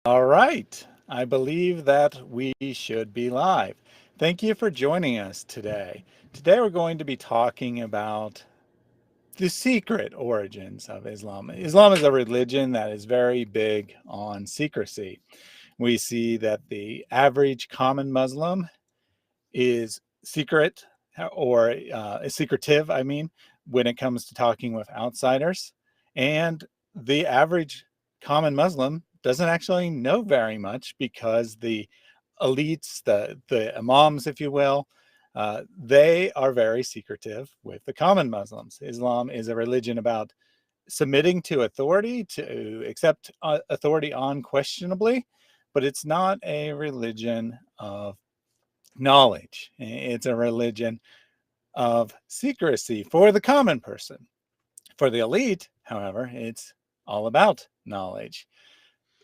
All right. I believe that we should be live. Thank you for joining us today. Today we're going to be talking about the secret origins of Islam. Islam is a religion that is very big on secrecy. We see that the average common Muslim is secret or secretive, when it comes to talking with outsiders. And the average common Muslim doesn't actually know very much because the elites, the Imams, if you will, they are very secretive with the common Muslims. Islam is a religion about submitting to authority, to accept authority unquestionably, but it's not a religion of knowledge. It's a religion of secrecy for the common person. For the elite, however, it's all about knowledge.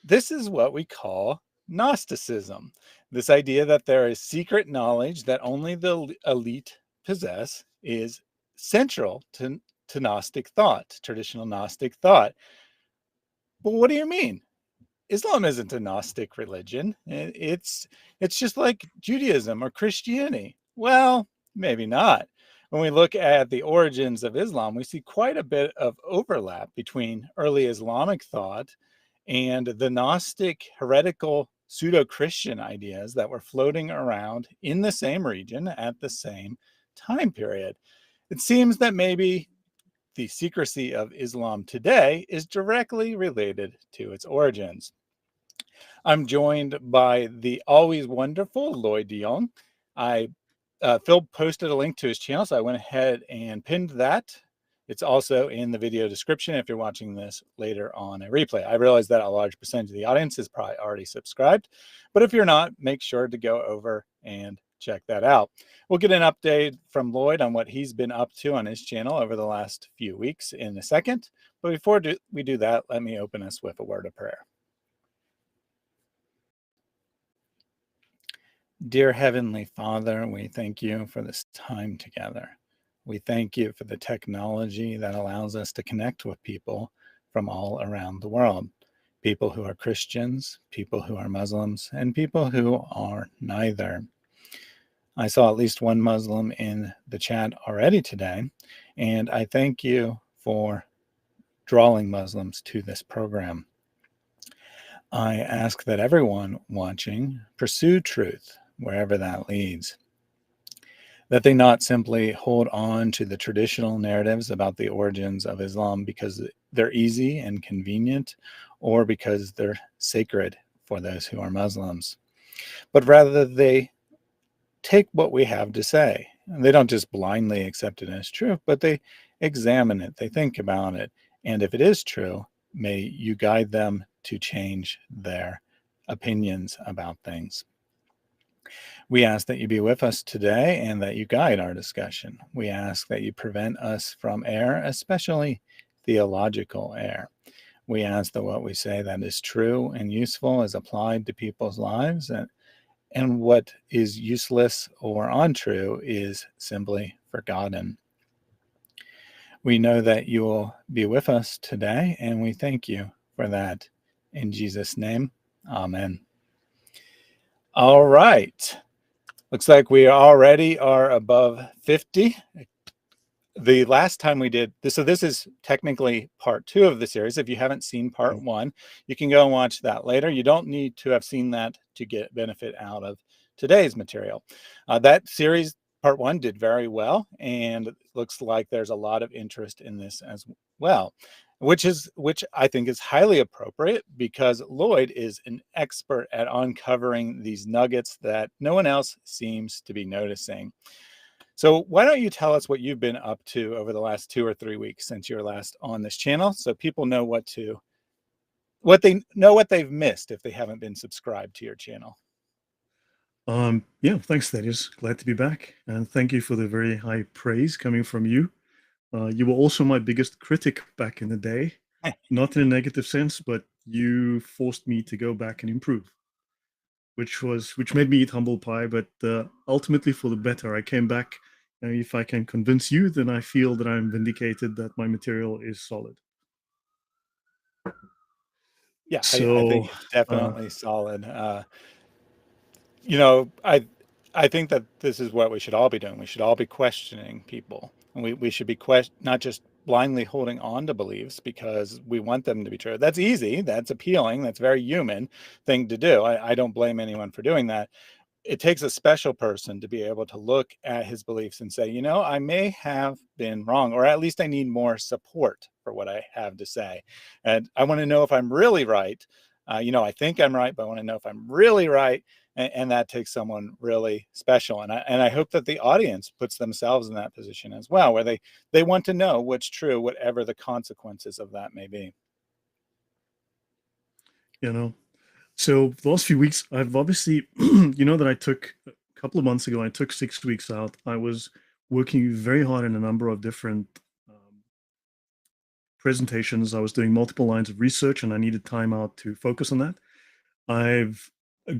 This is what we call Gnosticism. This idea that there is secret knowledge that only the elite possess is central to Gnostic thought, traditional Gnostic thought. But what do you mean? Islam isn't a Gnostic religion. It's just like Judaism or Christianity. Well, maybe not. When we look at the origins of Islam, we see quite a bit of overlap between early Islamic thought and the Gnostic heretical pseudo-Christian ideas that were floating around in the same region at the same time period. It seems that maybe the secrecy of Islam today is directly related to its origins. I'm joined by the always wonderful Lloyd de Jong. Phil posted a link to his channel, so I went ahead and pinned that. It's also in the video description if you're watching this later on a replay. I realize that a large percentage of the audience is probably already subscribed, but if you're not, make sure to go over and check that out. We'll get an update from Lloyd on what he's been up to on his channel over the last few weeks in a second. But before we do that, let me open us with a word of prayer. Dear Heavenly Father, we thank you for this time together. We thank you for the technology that allows us to connect with people from all around the world. People who are Christians, people who are Muslims, and people who are neither. I saw at least one Muslim in the chat already today, and I thank you for drawing Muslims to this program. I ask that everyone watching pursue truth wherever that leads. That they not simply hold on to the traditional narratives about the origins of Islam because they're easy and convenient or because they're sacred for those who are Muslims, but rather they take what we have to say. They don't just blindly accept it as truth, but they examine it, they think about it, and if it is true, may you guide them to change their opinions about things. We ask that you be with us today and that you guide our discussion. We ask that you prevent us from error, especially theological error. We ask that what we say that is true and useful is applied to people's lives, and what is useless or untrue is simply forgotten. We know that you will be with us today, and we thank you for that. In Jesus' name, amen. All right. Looks like we already are above 50. The last time we did this, so this is technically part 2 of the series. If you haven't seen part 1, you can go and watch that later. You don't need to have seen that to get benefit out of today's material. That series, part 1, did very well, and it looks like there's a lot of interest in this as well, which I think is highly appropriate because Lloyd is an expert at uncovering these nuggets that no one else seems to be noticing. So why don't you tell us what you've been up to over the last 2 or 3 weeks since you were last on this channel, so people know what they've missed if they haven't been subscribed to your channel. Yeah, thanks, Thaddeus. Glad to be back, and thank you for the very high praise coming from you. You were also my biggest critic back in the day, not in a negative sense, but you forced me to go back and improve, which made me eat humble pie, but ultimately for the better. I came back. If I can convince you, then I feel that I'm vindicated that my material is solid. Yeah, I think So, it's uh, definitely solid. You know, I think that this is what we should all be doing. We should all be questioning people, and we should be not just blindly holding on to beliefs because we want them to be true. That's easy. That's appealing. That's a very human thing to do. I don't blame anyone for doing that. It takes a special person to be able to look at his beliefs and say, you know, I may have been wrong, or at least I need more support for what I have to say. And I want to know if I'm really right. You know, I think I'm right, but I want to know if I'm really right. And that takes someone really special. And I hope that the audience puts themselves in that position as well, where they want to know what's true, whatever the consequences of that may be. you know, so the last few weeks, I've obviously, you know, that I took a couple of months ago, I took 6 weeks out. I was working very hard in a number of different presentations. I was doing multiple lines of research and I needed time out to focus on that. I've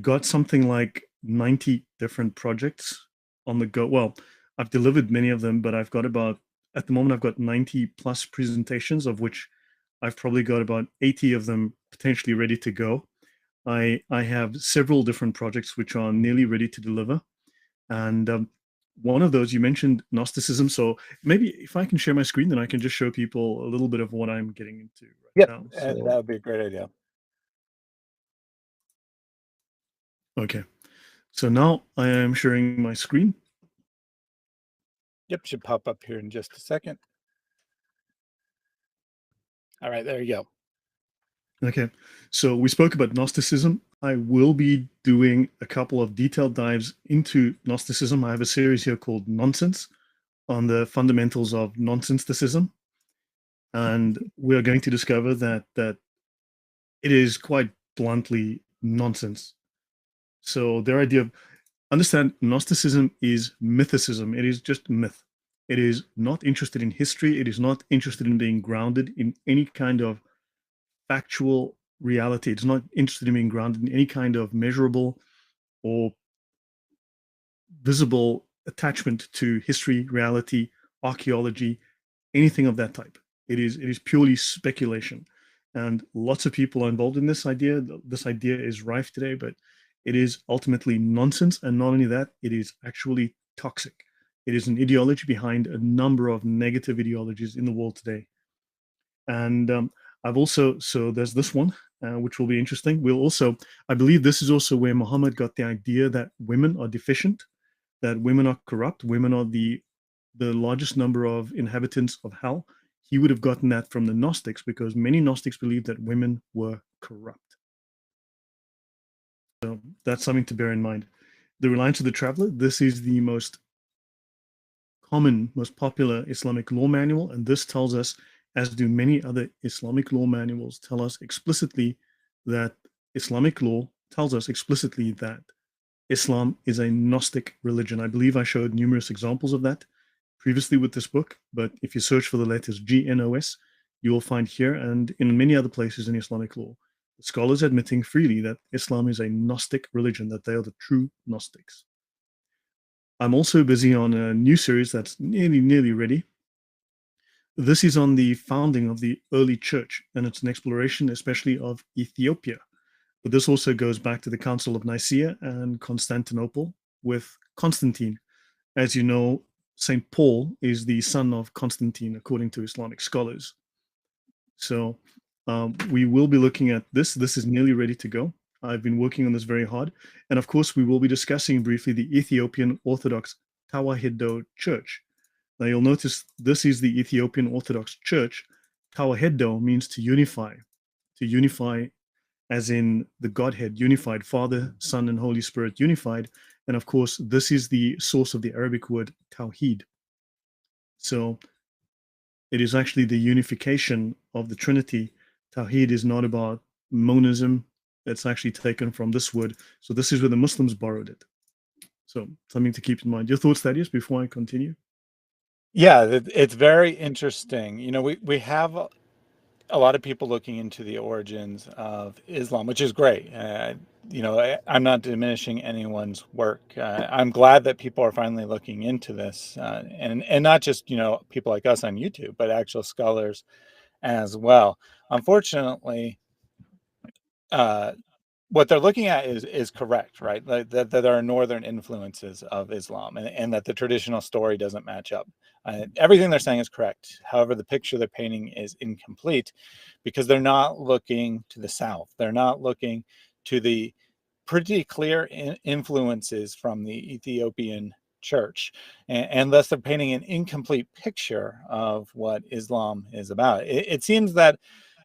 got something like 90 different projects on the go. Well, I've delivered many of them, but I've got about, at the moment, I've got 90 plus presentations, of which I've probably got about 80 of them potentially ready to go. I have several different projects which are nearly ready to deliver. And one of those, you mentioned Gnosticism. So maybe if I can share my screen, then I can just show people a little bit of what I'm getting into right Yep, now. that So, would be a great idea. okay. So now I am sharing my screen. Yep, should pop up here in just a second. All right, there you go. Okay. So we spoke about Gnosticism. I will be doing a couple of detailed dives into Gnosticism. I have a series here called Nonsense on the fundamentals of nonsensicism. And we are going to discover that it is quite bluntly nonsense. So their idea of understand Gnosticism is mythicism. It is just myth. It is not interested in history. It is not interested in being grounded in any kind of factual reality. It's not interested in being grounded in any kind of measurable or visible attachment to history, reality, archaeology, anything of that type. It is purely speculation, and lots of people are involved in this idea. This idea is rife today, but it is ultimately nonsense. And not only that, it is actually toxic. It is an ideology behind a number of negative ideologies in the world today. And I've also, so there's this one, which will be interesting. We'll also, I believe this is also where Muhammad got the idea that women are deficient, that women are corrupt, women are the largest number of inhabitants of hell. He would have gotten that from the Gnostics because many Gnostics believed that women were corrupt. So that's something to bear in mind. The Reliance of the Traveler, this is the most common, most popular Islamic law manual, and this tells us, as do many other Islamic law manuals, tell us explicitly that Islamic law tells us explicitly that Islam is a Gnostic religion. I believe I showed numerous examples of that previously with this book, but if you search for the letters GNOS, you will find here and in many other places in Islamic law, scholars admitting freely that Islam is a Gnostic religion, that they are the true Gnostics. I'm also busy on a new series that's nearly ready. This is on the founding of the early church, and it's an exploration, especially of Ethiopia. But this also goes back to the Council of Nicaea and Constantinople with Constantine. As you know, St. Paul is the son of Constantine, according to Islamic scholars. So we will be looking at this. This is nearly ready to go. I've been working on this very hard. And of course, we will be discussing briefly the Ethiopian Orthodox Tawahedo Church. Now, you'll notice this is the Ethiopian Orthodox Church. Tawahedo means to unify as in the Godhead, unified, Father, Son, and Holy Spirit unified. And of course, this is the source of the Arabic word Tawheed. So it is actually the unification of the Trinity. Tawheed is not about monism. It's actually taken from this word. So this is where the Muslims borrowed it. So something to keep in mind. Your thoughts, Thaddeus, before I continue? Yeah, it's very interesting. You know, we have a lot of people looking into the origins of Islam, which is great. You know, I'm not diminishing anyone's work. I'm glad that people are finally looking into this, and not just, you know, people like us on YouTube, but actual scholars as well. Unfortunately, uh, what they're looking at is correct, right? Like that there are northern influences of Islam, and that the traditional story doesn't match up. Everything they're saying is correct. However, the picture they're painting is incomplete because they're not looking to the south. They're not looking to the pretty clear influences from the Ethiopian church, and thus they're painting an incomplete picture of what Islam is about. It seems that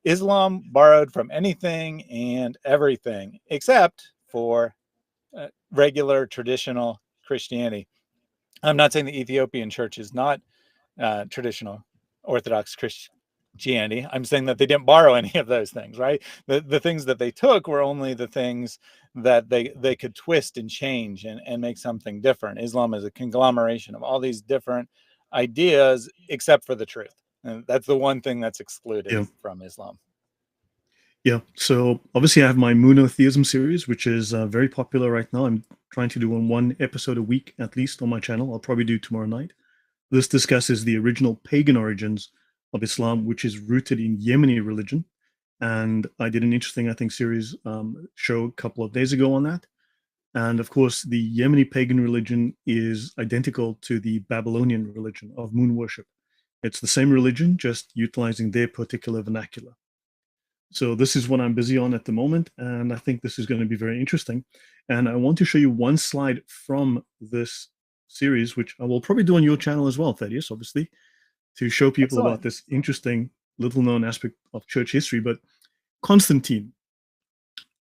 Islam borrowed from anything and everything except for regular traditional Christianity. I'm not saying the Ethiopian church is not traditional Orthodox Christianity. I'm saying that they didn't borrow any of those things, right? The things that they took were only the things that they could twist and change and make something different. Islam is a conglomeration of all these different ideas except for the truth. And that's the one thing that's excluded Yeah. from Islam. Yeah. So obviously, I have my monotheism series, which is very popular right now. I'm trying to do one episode a week at least on my channel. I'll probably do tomorrow night. This discusses the original pagan origins of Islam, which is rooted in Yemeni religion. And I did an interesting, I think, series show a couple of days ago on that. And of course, the Yemeni pagan religion is identical to the Babylonian religion of moon worship. It's the same religion, just utilizing their particular vernacular. So this is what I'm busy on at the moment, and I think this is going to be very interesting. And I want to show you one slide from this series, which I will probably do on your channel as well, Thaddeus, obviously, to show people about Excellent. this interesting, little-known aspect of church history. But Constantine,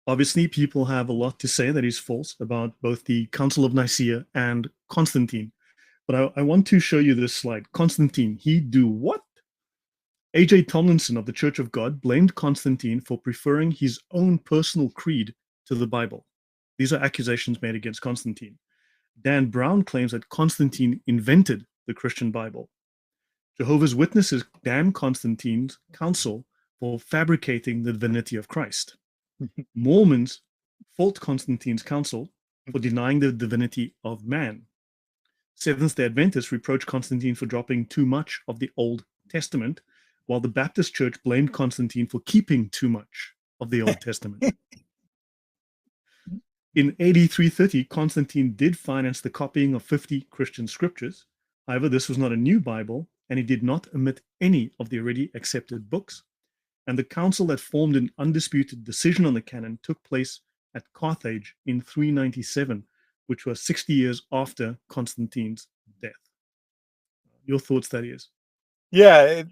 obviously, people have a lot to say that is false about both the Council of Nicaea and Constantine. But I want to show you this slide. Constantine, he do what? A.J. Tomlinson of the Church of God blamed Constantine for preferring his own personal creed to the Bible. These are accusations made against Constantine. Dan Brown claims that Constantine invented the Christian Bible. Jehovah's Witnesses damn Constantine's council for fabricating the divinity of Christ. Mormons fault Constantine's council for denying the divinity of man. Seventh-day Adventists reproach Constantine for dropping too much of the Old Testament, while the Baptist Church blamed Constantine for keeping too much of the Old Testament. In AD 330, Constantine did finance the copying of 50 Christian scriptures. However, this was not a new Bible, and he did not omit any of the already accepted books. And the council that formed an undisputed decision on the canon took place at Carthage in 397, which was 60 years after Constantine's death. Your thoughts, that is? Yeah,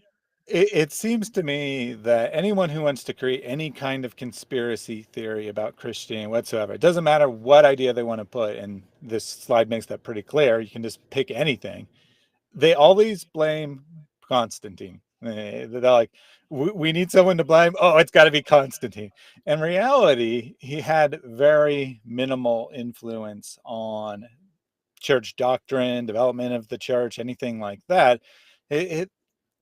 it seems to me that anyone who wants to create any kind of conspiracy theory about Christianity whatsoever, it doesn't matter what idea they want to put, and this slide makes that pretty clear. You can just pick anything. They always blame Constantine. They're like, we need someone to blame. Oh, it's got to be Constantine. In reality, he had very minimal influence on church doctrine, development of the church, anything like that. It,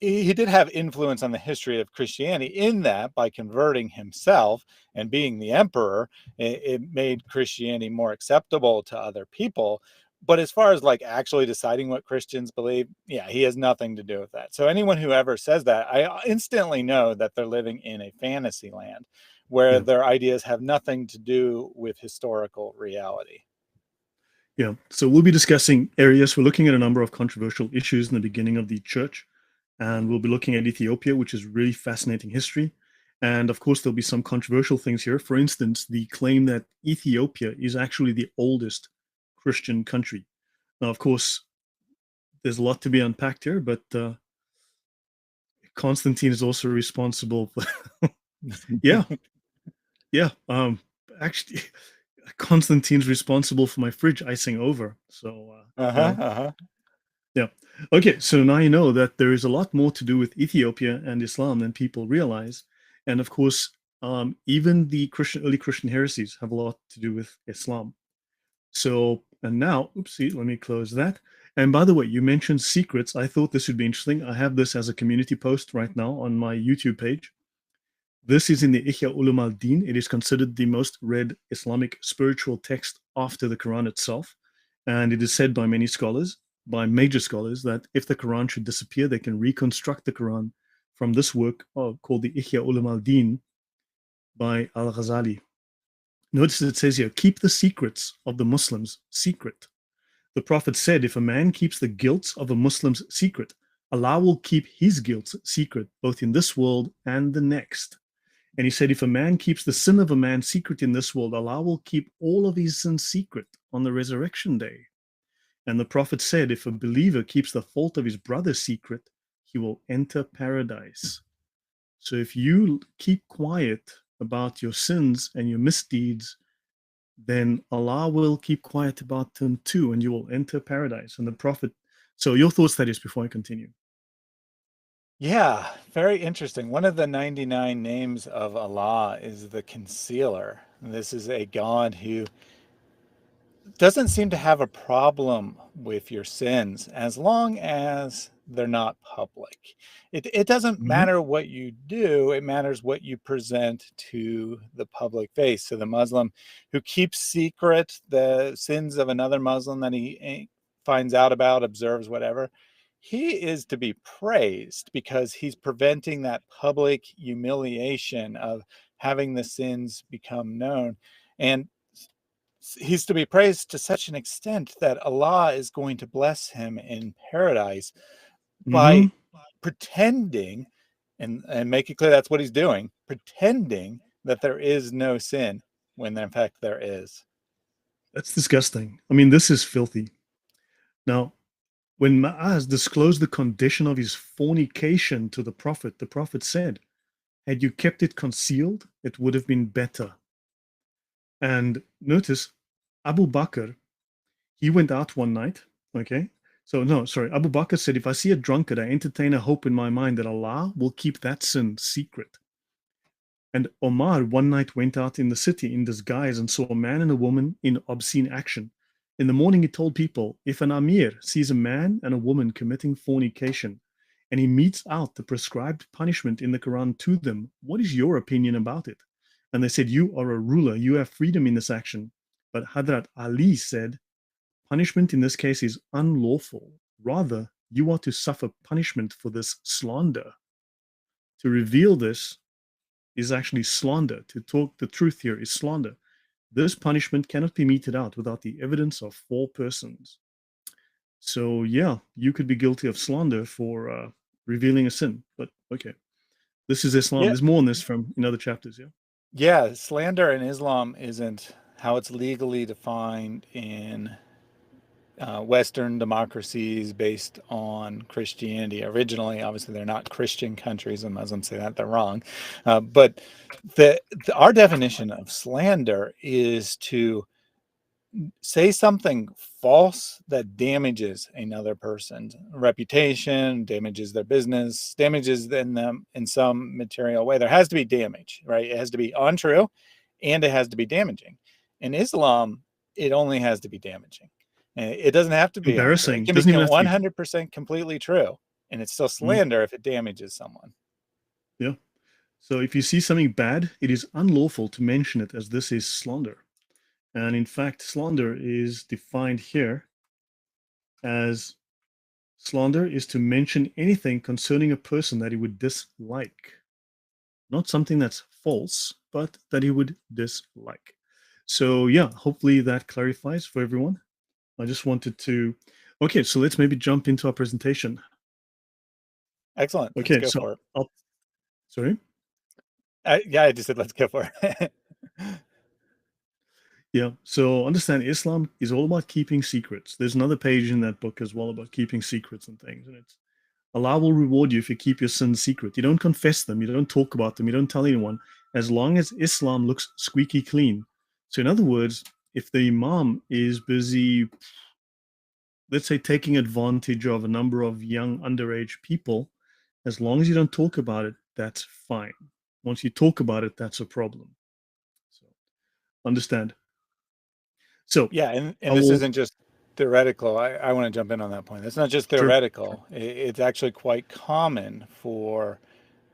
he did have influence on the history of Christianity in that by converting himself and being the emperor, it made Christianity more acceptable to other people. But as far as like actually deciding what Christians believe, yeah, he has nothing to do with that. So anyone who ever says that, I instantly know that they're living in a fantasy land where Yeah. their ideas have nothing to do with historical reality. Yeah. So we'll be discussing areas. We're looking at a number of controversial issues in the beginning of the church. And we'll be looking at Ethiopia, which is really fascinating history. And of course, there'll be some controversial things here. For instance, the claim that Ethiopia is actually the oldest Christian country. Now, of course, there's a lot to be unpacked here, but Constantine is also responsible for, yeah, yeah. Actually, Constantine's responsible for my fridge icing over. So, you Uh-huh, know, uh-huh. yeah. Okay, so now you know that there is a lot more to do with Ethiopia and Islam than people realize. And of course, even the early Christian heresies have a lot to do with Islam. So, and now, oopsie, let me close that. And by the way, you mentioned secrets. I thought this would be interesting. I have this as a community post right now on my YouTube page. This is in the Ihya Ulum al-Din. It is considered the most read Islamic spiritual text after the Quran itself. And it is said by many scholars, by major scholars, that if the Quran should disappear, they can reconstruct the Quran from this work called the Ihya Ulum al-Din. by Al-Ghazali. Notice it says here, keep the secrets of the Muslims secret. The Prophet said, if a man keeps the guilt of a Muslim's secret, Allah will keep his guilt secret, both in this world and the next. And he said, if a man keeps the sin of a man secret in this world, Allah will keep all of his sins secret on the resurrection day. And the Prophet said, if a believer keeps the fault of his brother secret, he will enter paradise. So if you keep quiet about your sins and your misdeeds, then Allah will keep quiet about them too, and you will enter paradise. And the Prophet, so your thoughts, that is, before I continue. Yeah, very interesting. One of the 99 names of Allah is the Concealer. This is a God who doesn't seem to have a problem with your sins as long as they're not public. It doesn't Mm-hmm. matter what you do, it matters what you present to the public face. So the Muslim who keeps secret the sins of another Muslim that he finds out about, observes, whatever, he is to be praised because he's preventing that public humiliation of having the sins become known. And he's to be praised to such an extent that Allah is going to bless him in paradise by Mm-hmm. pretending, and make it clear that's what he's doing, pretending that there is no sin when in fact there is. That's disgusting. I mean, this is filthy. Now, when Ma'az disclosed the condition of his fornication to the Prophet said, had you kept it concealed, it would have been better. And notice, Abu Bakr, he went out one night, okay? So, no, sorry, Abu Bakr said, if I see a drunkard, I entertain a hope in my mind that Allah will keep that sin secret. And Omar one night went out in the city in disguise and saw a man and a woman in obscene action. In the morning, he told people, if an Amir sees a man and a woman committing fornication and he metes out the prescribed punishment in the Quran to them, what is your opinion about it? And they said, you are a ruler, you have freedom in this action. But Hadrat Ali said, punishment in this case is unlawful. Rather, you are to suffer punishment for this slander. To reveal this is actually slander. To talk the truth here is slander. This punishment cannot be meted out without the evidence of 4 persons. So, yeah, you could be guilty of slander for revealing a sin. But okay, this is Islam. Yeah, There's more on this from in other chapters. Yeah. yeah, slander in Islam isn't how it's legally defined in Western democracies based on Christianity. Originally, obviously, they're not Christian countries, and Muslims say that they're wrong. But our definition of slander is to say something false that damages another person's reputation, damages their business, damages them in some material way. There has to be damage, right? It has to be untrue and it has to be damaging. In Islam, it only has to be damaging. And it doesn't have to be untrue. It Embarrassing. can be Doesn't even have to be. 100% completely true. And it's still Mm, slander if it damages someone. yeah. So if you see something bad, it is unlawful to mention it, as this is slander. And in fact, slander is defined here as slander is to mention anything concerning a person that he would dislike. Not something that's false, but that he would dislike. So, yeah, hopefully that clarifies for everyone. I just wanted to. Okay, so let's maybe jump into our presentation. Excellent. Let's Okay, go so for it. sorry. Yeah, I just said let's go for it. Yeah, so understand Islam is all about keeping secrets. There's another page in that book as well about keeping secrets and things. And it's Allah will reward you if you keep your sins secret. You don't confess them, you don't talk about them, you don't tell anyone, as long as Islam looks squeaky clean. So, in other words, if the Imam is busy, let's say, taking advantage of a number of young underage people, as long as you don't talk about it, that's fine. Once you talk about it, that's a problem. So, understand. So, Yeah, I and this will, isn't just theoretical. I want to jump in on that point. It's not just sure. theoretical. It's actually quite common for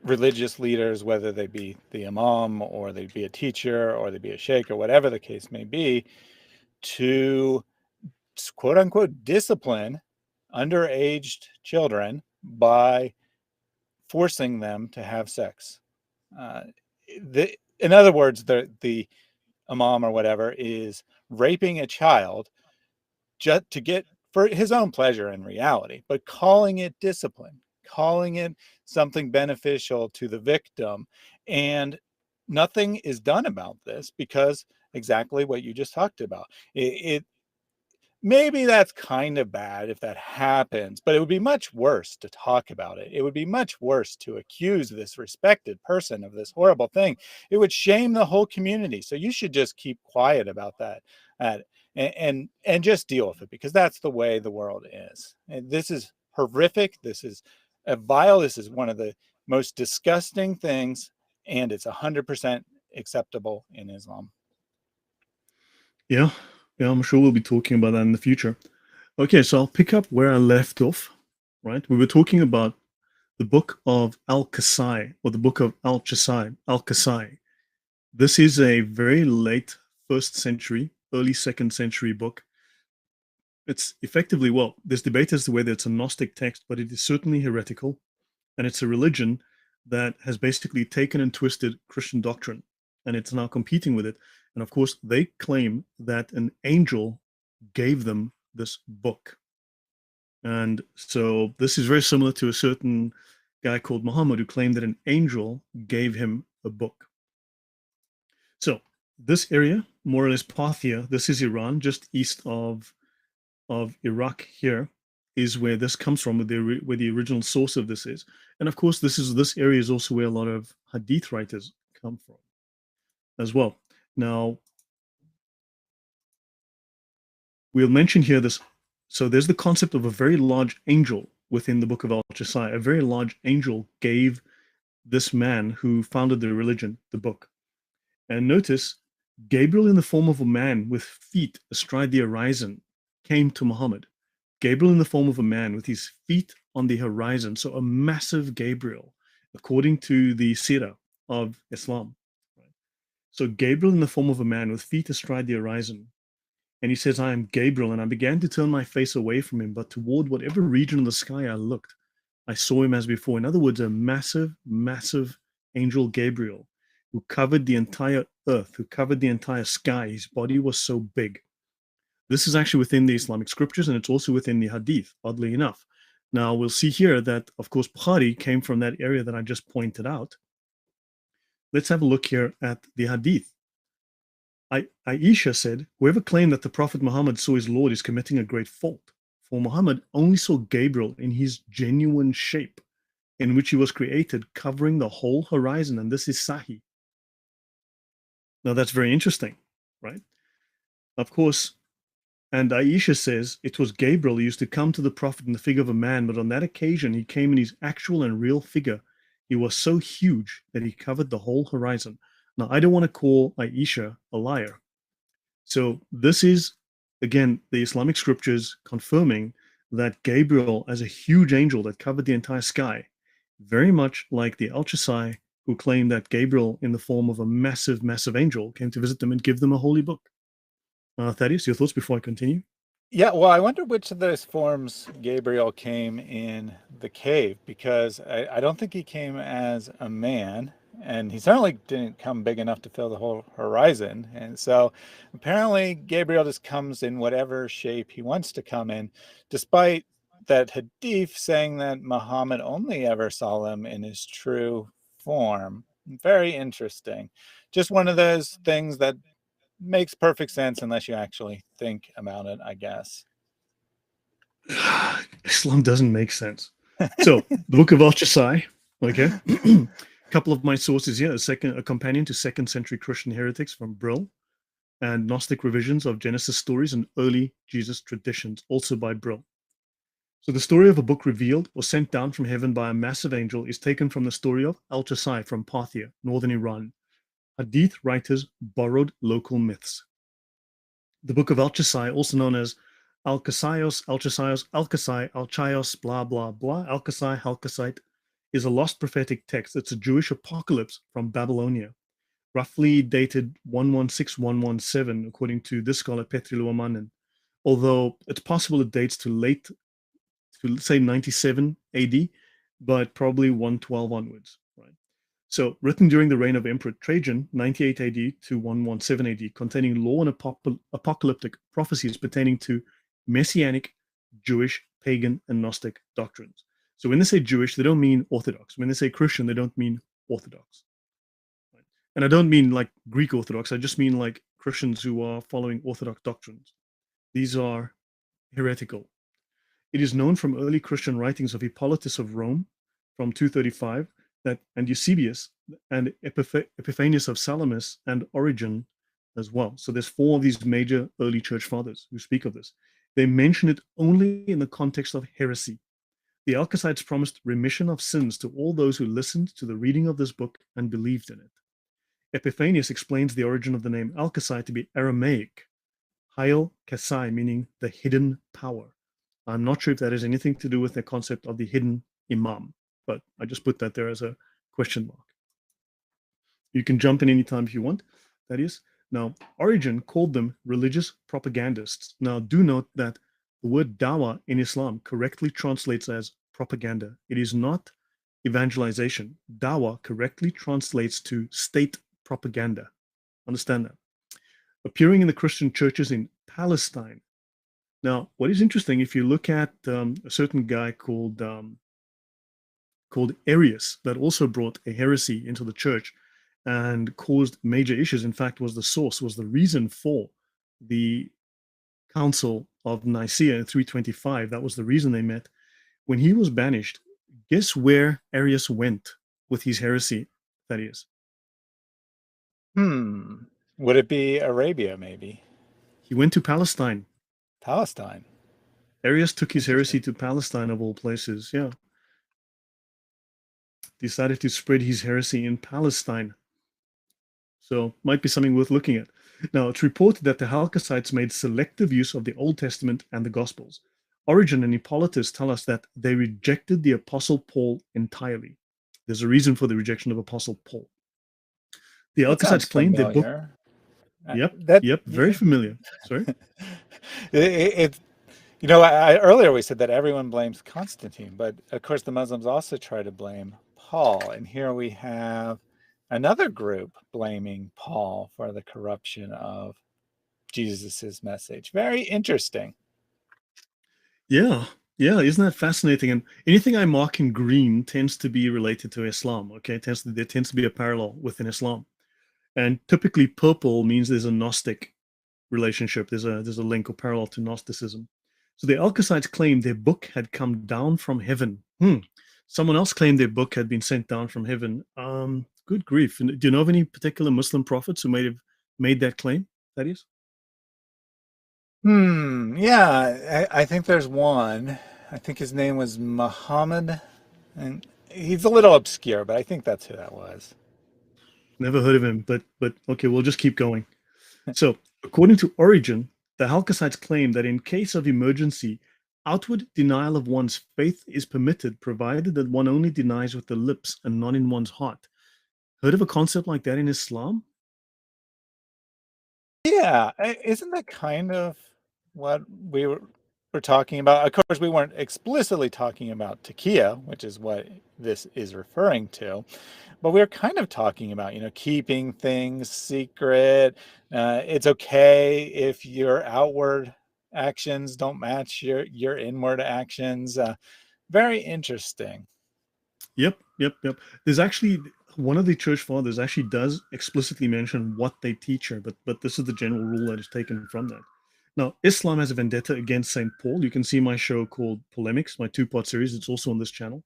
religious leaders, whether they be the imam or they be a teacher or they be a sheikh or whatever the case may be, to quote unquote discipline underaged children by forcing them to have sex. Uh, in other words, the imam or whatever is raping a child just to get for his own pleasure in reality, but calling it discipline, calling it something beneficial to the victim. And nothing is done about this because exactly what you just talked about. It maybe that's kind of bad if that happens, but it would be much worse to talk about it. It would be much worse to accuse this respected person of this horrible thing. It would shame the whole community. So you should just keep quiet about that, uh, and just deal with it, because that's the way the world is. And this is horrific. This is a vile. This is one of the most disgusting things, and it's 100% acceptable in Islam. Yeah, yeah, I'm sure we'll be talking about that in the future. Okay, so I'll pick up where I left off, right? We were talking about the book of Al-Kasai, or the book of Al-Kasai. This is a very late first century, early second century book. It's effectively, well, there's debate as to whether it's a Gnostic text, but it is certainly heretical. And it's a religion that has basically taken and twisted Christian doctrine, and it's now competing with it. And of course, they claim that an angel gave them this book. And so this is very similar to a certain guy called Muhammad who claimed that an angel gave him a book. So this area, more or less Parthia, this is Iran, just east of Iraq here, is where this comes from, where the original source of this is. And of course, this area is also where a lot of hadith writers come from as well. Now, we'll mention here this. So there's the concept of a very large angel within the book of Al-Jasi. A very large angel gave this man who founded the religion the book. And notice, Gabriel in the form of a man with feet astride the horizon came to Muhammad. Gabriel in the form of a man with his feet on the horizon. So a massive Gabriel, according to the Sirah of Islam. So Gabriel in the form of a man with feet astride the horizon. And he says, I am Gabriel. And I began to turn my face away from him, but toward whatever region of the sky I looked, I saw him as before. In other words, a massive, massive angel Gabriel who covered the entire earth, who covered the entire sky. His body was so big. This is actually within the Islamic scriptures, and it's also within the Hadith, oddly enough. Now, we'll see here that, of course, Bukhari came from that area that I just pointed out. Let's have a look here at the Hadith. Aisha said, whoever claimed that the Prophet Muhammad saw his Lord is committing a great fault. For Muhammad only saw Gabriel in his genuine shape, in which he was created, covering the whole horizon, and this is Sahih. Now, that's very interesting, right? Of course, and Aisha says it was Gabriel who used to come to the Prophet in the figure of a man, but on that occasion he came in his actual and real figure. He was so huge that he covered the whole horizon. Now, I don't want to call Aisha a liar. So, this is, again, the Islamic scriptures confirming that Gabriel, as a huge angel that covered the entire sky, very much like the Al-Chasai, who claimed that Gabriel, in the form of a massive, massive angel, came to visit them and give them a holy book. Thaddeus, your thoughts before I continue? Yeah, well, I wonder which of those forms Gabriel came in the cave, because I don't think he came as a man, and he certainly didn't come big enough to fill the whole horizon. And so apparently Gabriel just comes in whatever shape he wants to come in, despite that hadith saying that Muhammad only ever saw him in his true form. Very interesting. Just one of those things that makes perfect sense unless you actually think about it, I guess. Islam doesn't make sense. So, the Book of Al-Chasai, okay? A couple of my sources here, a companion to second century Christian heretics from Brill, and Gnostic revisions of Genesis stories and early Jesus traditions, also by Brill. So the story of a book revealed or sent down from heaven by a massive angel is taken from the story of Al-Chasai from Parthia, northern Iran. Hadith writers borrowed local myths. The book of Al-Chasai, also known as Al-Kasaios, Al-Chasaios, Al-Kasai, Al-Chaios, blah, blah, blah, Al-Kasai, Al-Kasite, is a lost prophetic text. It's a Jewish apocalypse from Babylonia, roughly dated 116-117, according to this scholar Petri Luamanen, although it's possible it dates to late, to say 97 AD, but probably 112 onwards, right? So, written during the reign of Emperor Trajan, 98 AD to 117 AD, containing law and apocalyptic prophecies pertaining to messianic, Jewish, pagan, and Gnostic doctrines. So, when they say Jewish, they don't mean Orthodox. When they say Christian, they don't mean Orthodox. And I don't mean like Greek Orthodox, I just mean like Christians who are following Orthodox doctrines. These are heretical. It is known from early Christian writings of Hippolytus of Rome from 235 that and Eusebius and Epiphanius of Salamis and Origen as well. So there's four of these major early church fathers who speak of this. They mention it only in the context of heresy. The Alkacites promised remission of sins to all those who listened to the reading of this book and believed in it. Epiphanius explains the origin of the name Alkacite to be Aramaic, Hail Kasai, meaning the hidden power. I'm not sure if that has anything to do with the concept of the hidden imam, but I just put that there as a question mark. You can jump in anytime if you want, that is. Now, Origen called them religious propagandists. Now, do note that the word dawa in Islam correctly translates as propaganda. It is not evangelization. Dawa correctly translates to state propaganda. Understand that? Appearing in the Christian churches in Palestine. Now, what is interesting, if you look at a certain guy called Arius that also brought a heresy into the church and caused major issues. In fact, was the reason for the Council of Nicaea in 325. That was the reason they met. When he was banished, guess where Arius went with his heresy, Thaddeus? Would it be Arabia, maybe? He went to Palestine. Palestine. Arius took his heresy Interesting. to Palestine, of all places. Yeah. Decided to spread his heresy in Palestine. So might be something worth looking at. Now, it's reported that the Halkassites made selective use of the Old Testament and the Gospels. Origen and Hippolytus tell us that they rejected the Apostle Paul entirely. There's a reason for the rejection of Apostle Paul. The That sounds Alkassites claimed their book. familiar. Yep, That yep, very yeah. familiar. Sorry. It you know, earlier we said that everyone blames Constantine, but of course the Muslims also try to blame Paul. And here we have another group blaming Paul for the corruption of Jesus's message. Very interesting. Yeah, yeah, isn't that fascinating? And anything I mark in green tends to be related to Islam. Okay, there tends to be a parallel within Islam. And typically purple means there's a Gnostic relationship. There's a link or parallel to Gnosticism. So the Alkacites claimed their book had come down from heaven. Someone else claimed their book had been sent down from heaven. Good grief. And do you know of any particular Muslim prophets who may have made that claim? That is? Yeah, I think there's one. I think his name was Muhammad, and he's a little obscure, but I think that's who that was. Never heard of him, but okay, we'll just keep going. So, according to Origen, the Halkassites claim that in case of emergency, outward denial of one's faith is permitted, provided that one only denies with the lips and not in one's heart. Heard of a concept like that in Islam? Yeah, isn't that kind of what were talking about? Of course, we weren't explicitly talking about takia, which is what this is referring to, but we were kind of talking about, keeping things secret. It's okay if your outward actions don't match your inward actions. Very interesting. Yep, yep, yep. There's actually one of the church fathers actually does explicitly mention what they teach here, but this is the general rule that is taken from that. Now, Islam has a vendetta against St. Paul. You can see my show called Polemics, my two-part series. It's also on this channel.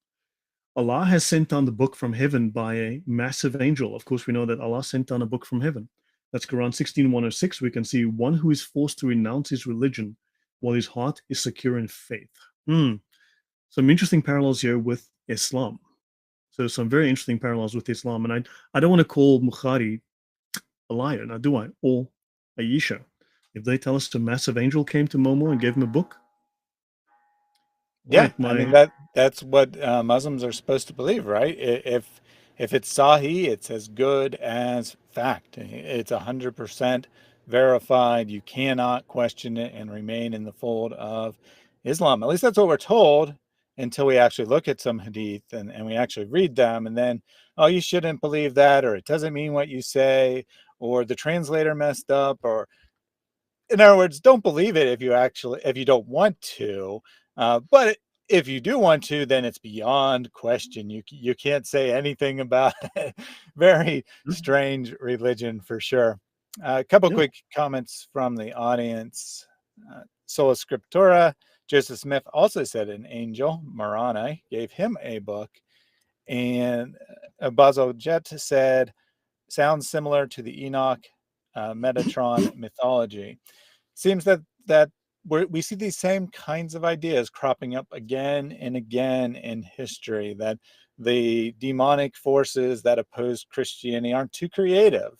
Allah has sent down the book from heaven by a massive angel. Of course, we know that Allah sent down a book from heaven. That's Quran 16:106. We can see one who is forced to renounce his religion while his heart is secure in faith. Some interesting parallels here with Islam. So some very interesting parallels with Islam. And I don't want to call Bukhari a liar, now do I? Or Aisha. If they tell us a massive angel came to Momo and gave him a book, all Yeah, right, I mean my that's what Muslims are supposed to believe, right? If it's Sahih, it's as good as fact. It's 100% verified. You cannot question it and remain in the fold of Islam. At least that's what we're told until we actually look at some hadith and we actually read them, and then, oh, you shouldn't believe that, or it doesn't mean what you say, or the translator messed up, or in other words, don't believe it if you don't want to. But if you do want to, then it's beyond question. You can't say anything about it. Very Yeah. strange religion for sure. A couple Yeah. quick comments from the audience. Sola Scriptura, Joseph Smith also said an angel, Moroni, gave him a book. And Basil Jet said, sounds similar to the Enoch Metatron mythology. Seems that we see these same kinds of ideas cropping up again and again in history, that the demonic forces that oppose Christianity aren't too creative.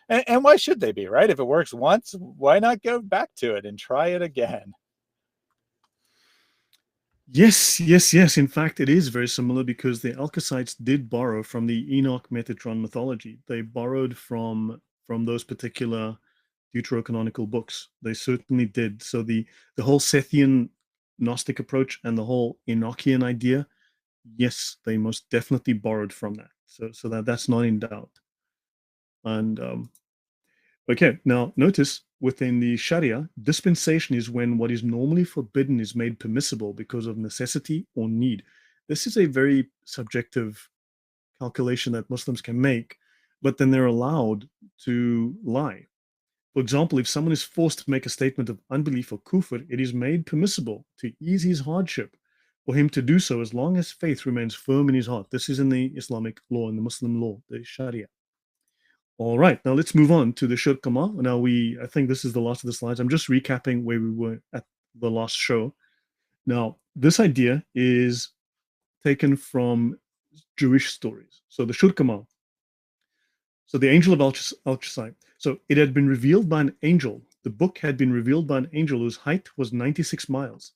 And why should they be, right? If it works once, why not go back to it and try it again? Yes, yes, yes. In fact, it is very similar because the Alkacites did borrow from the Enoch Metatron mythology. They borrowed from those particular deuterocanonical books. They certainly did. So the whole Sethian Gnostic approach and the whole Enochian idea, yes, they most definitely borrowed from that. So that's not in doubt. And okay, now notice within the Sharia, dispensation is when what is normally forbidden is made permissible because of necessity or need. This is a very subjective calculation that Muslims can make, but then they're allowed to lie. For example, if someone is forced to make a statement of unbelief or kufr, it is made permissible to ease his hardship for him to do so as long as faith remains firm in his heart. This is in the Islamic law, in the Muslim law, the Sharia. All right, now let's move on to the Shirk Kamal. Now I think this is the last of the slides. I'm just recapping where we were at the last show. Now, this idea is taken from Jewish stories. So the Shirk Kamal. So the angel of Alchasai. So it had been revealed by an angel. The book had been revealed by an angel whose height was 96 miles.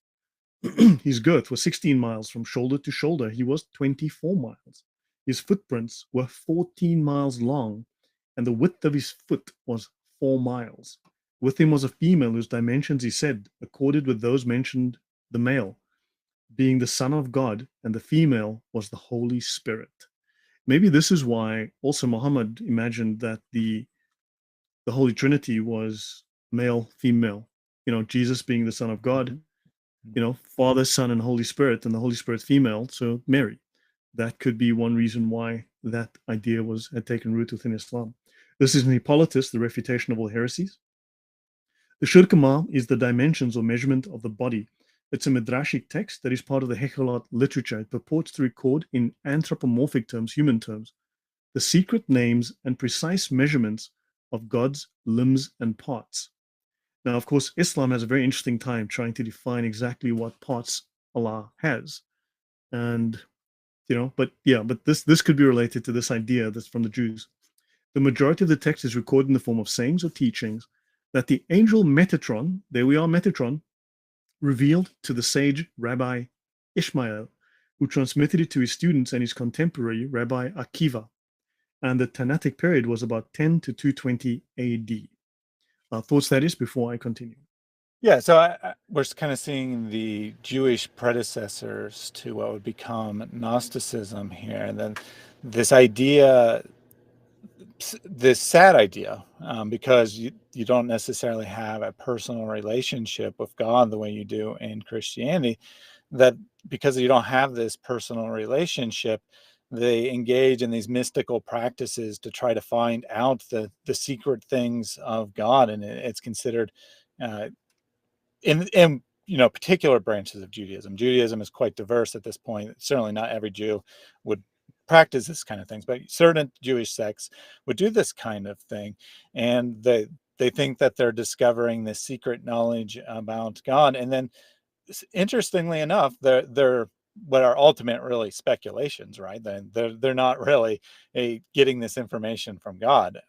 His girth was 16 miles from shoulder to shoulder. He was 24 miles. His footprints were 14 miles long, and the width of his foot was 4 miles. With him was a female whose dimensions, he said, accorded with those mentioned the male, being the Son of God, and the female was the Holy Spirit. Maybe this is why also Muhammad imagined that the Holy Trinity was male, female. Jesus being the Son of God, Father, Son, and Holy Spirit, and the Holy Spirit female, so Mary. That could be one reason why that idea had taken root within Islam. This is in Hippolytus, the refutation of all heresies. The Shirkama is the dimensions or measurement of the body. It's a midrashic text that is part of the Hechalat literature. It purports to record in anthropomorphic terms, human terms, the secret names and precise measurements of God's limbs and parts. Now, of course, Islam has a very interesting time trying to define exactly what parts Allah has. And, but this could be related to this idea that's from the Jews. The majority of the text is recorded in the form of sayings or teachings that the angel Metatron, there we are, Metatron, revealed to the sage Rabbi Ishmael, who transmitted it to his students and his contemporary Rabbi Akiva. And the Tanatic period was about 10 to 220 AD. Thoughts, that is, before I continue. Yeah, so we're kind of seeing the Jewish predecessors to what would become Gnosticism here, and then this idea, this sad idea, because you don't necessarily have a personal relationship with God the way you do in Christianity, that because you don't have this personal relationship, they engage in these mystical practices to try to find out the secret things of God, and it's considered uh, in particular branches of Judaism. Judaism is quite diverse at this point. Certainly not every Jew would practice this kind of things, but certain Jewish sects would do this kind of thing, and they think that they're discovering this secret knowledge about God. And then interestingly enough, they're what are ultimate really speculations, right? They're not really getting this information from God.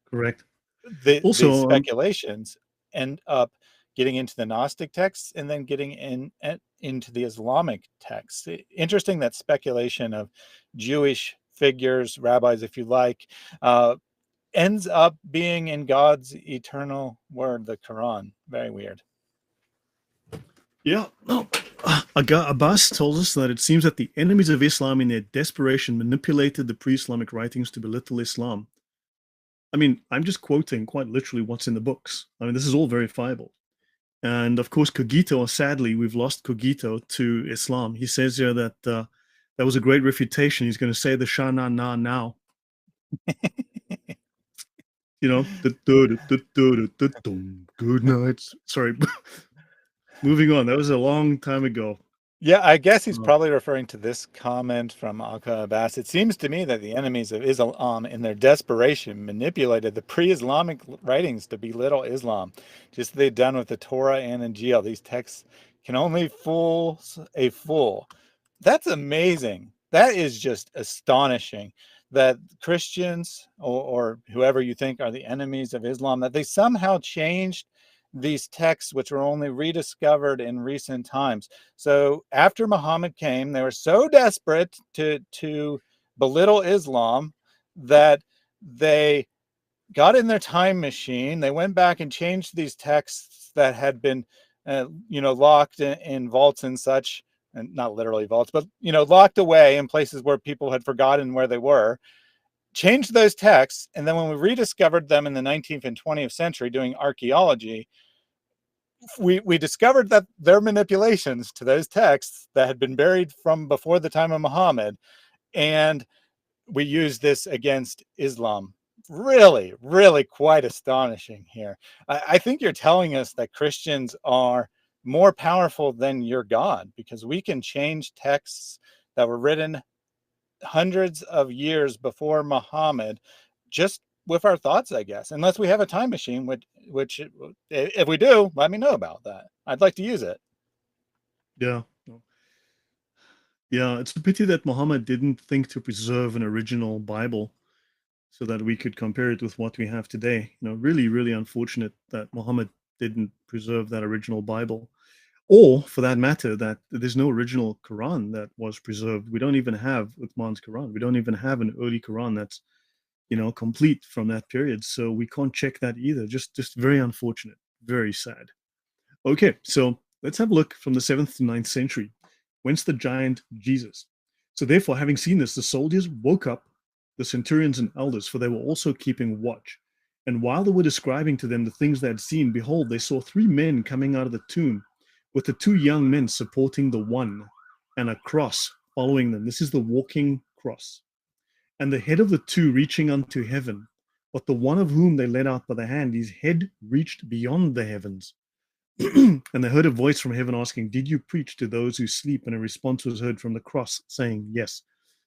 Correct. These Also, speculations end up getting into the Gnostic texts and then getting into the Islamic texts. Interesting that speculation of Jewish figures, rabbis, if you like, ends up being in God's eternal word, the Quran. Very weird. Yeah, no. Abbas tells us that it seems that the enemies of Islam, in their desperation, manipulated the pre-Islamic writings to belittle Islam. I mean, I'm just quoting quite literally what's in the books. I mean, this is all verifiable. And of course, Cogito, sadly, we've lost Cogito to Islam. He says here that that was a great refutation. He's going to say the Shah na na now. You know, good nights. Sorry, moving on. That was a long time ago. Yeah, I guess he's Uh, probably referring to this comment from Aka Abbas. It seems to me that the enemies of Islam, in their desperation, manipulated the pre-Islamic writings to belittle Islam, just as they'd done with the Torah and Injil. These texts can only fool a fool. That's amazing. That is just astonishing that Christians or whoever you think are the enemies of Islam, that they somehow changed these texts, which were only rediscovered in recent times. So after Muhammad came, they were so desperate to belittle Islam that they got in their time machine. They went back and changed these texts that had been, locked in vaults and such, and not literally vaults, but locked away in places where people had forgotten where they were. Changed those texts, and then when we rediscovered them in the 19th and 20th century doing archaeology, we discovered that their manipulations to those texts that had been buried from before the time of Muhammad, and we use this against Islam. Really, really quite astonishing here. I think you're telling us that Christians are more powerful than your God because we can change texts that were written hundreds of years before Muhammad just with our thoughts, I guess, unless we have a time machine, which if we do, let me know about that. I'd like to use it. yeah, yeah. It's a pity that Muhammad didn't think to preserve an original Bible so that we could compare it with what we have today. You know, really, really unfortunate that Muhammad didn't preserve that original Bible. Or, for that matter, that there's no original Quran that was preserved. We don't even have Uthman's Quran. We don't even have an early Quran that's, complete from that period. So we can't check that either. Just very unfortunate. Very sad. Okay, so let's have a look from the 7th to 9th century. Whence the giant Jesus? So therefore, having seen this, the soldiers woke up the centurions and elders, for they were also keeping watch. And while they were describing to them the things they had seen, behold, they saw three men coming out of the tomb, with the two young men supporting the one, and a cross following them. This is the walking cross. And the head of the two reaching unto heaven, but the one of whom they led out by the hand, his head reached beyond the heavens. And they heard a voice from heaven asking, did you preach to those who sleep? And a response was heard from the cross saying, yes.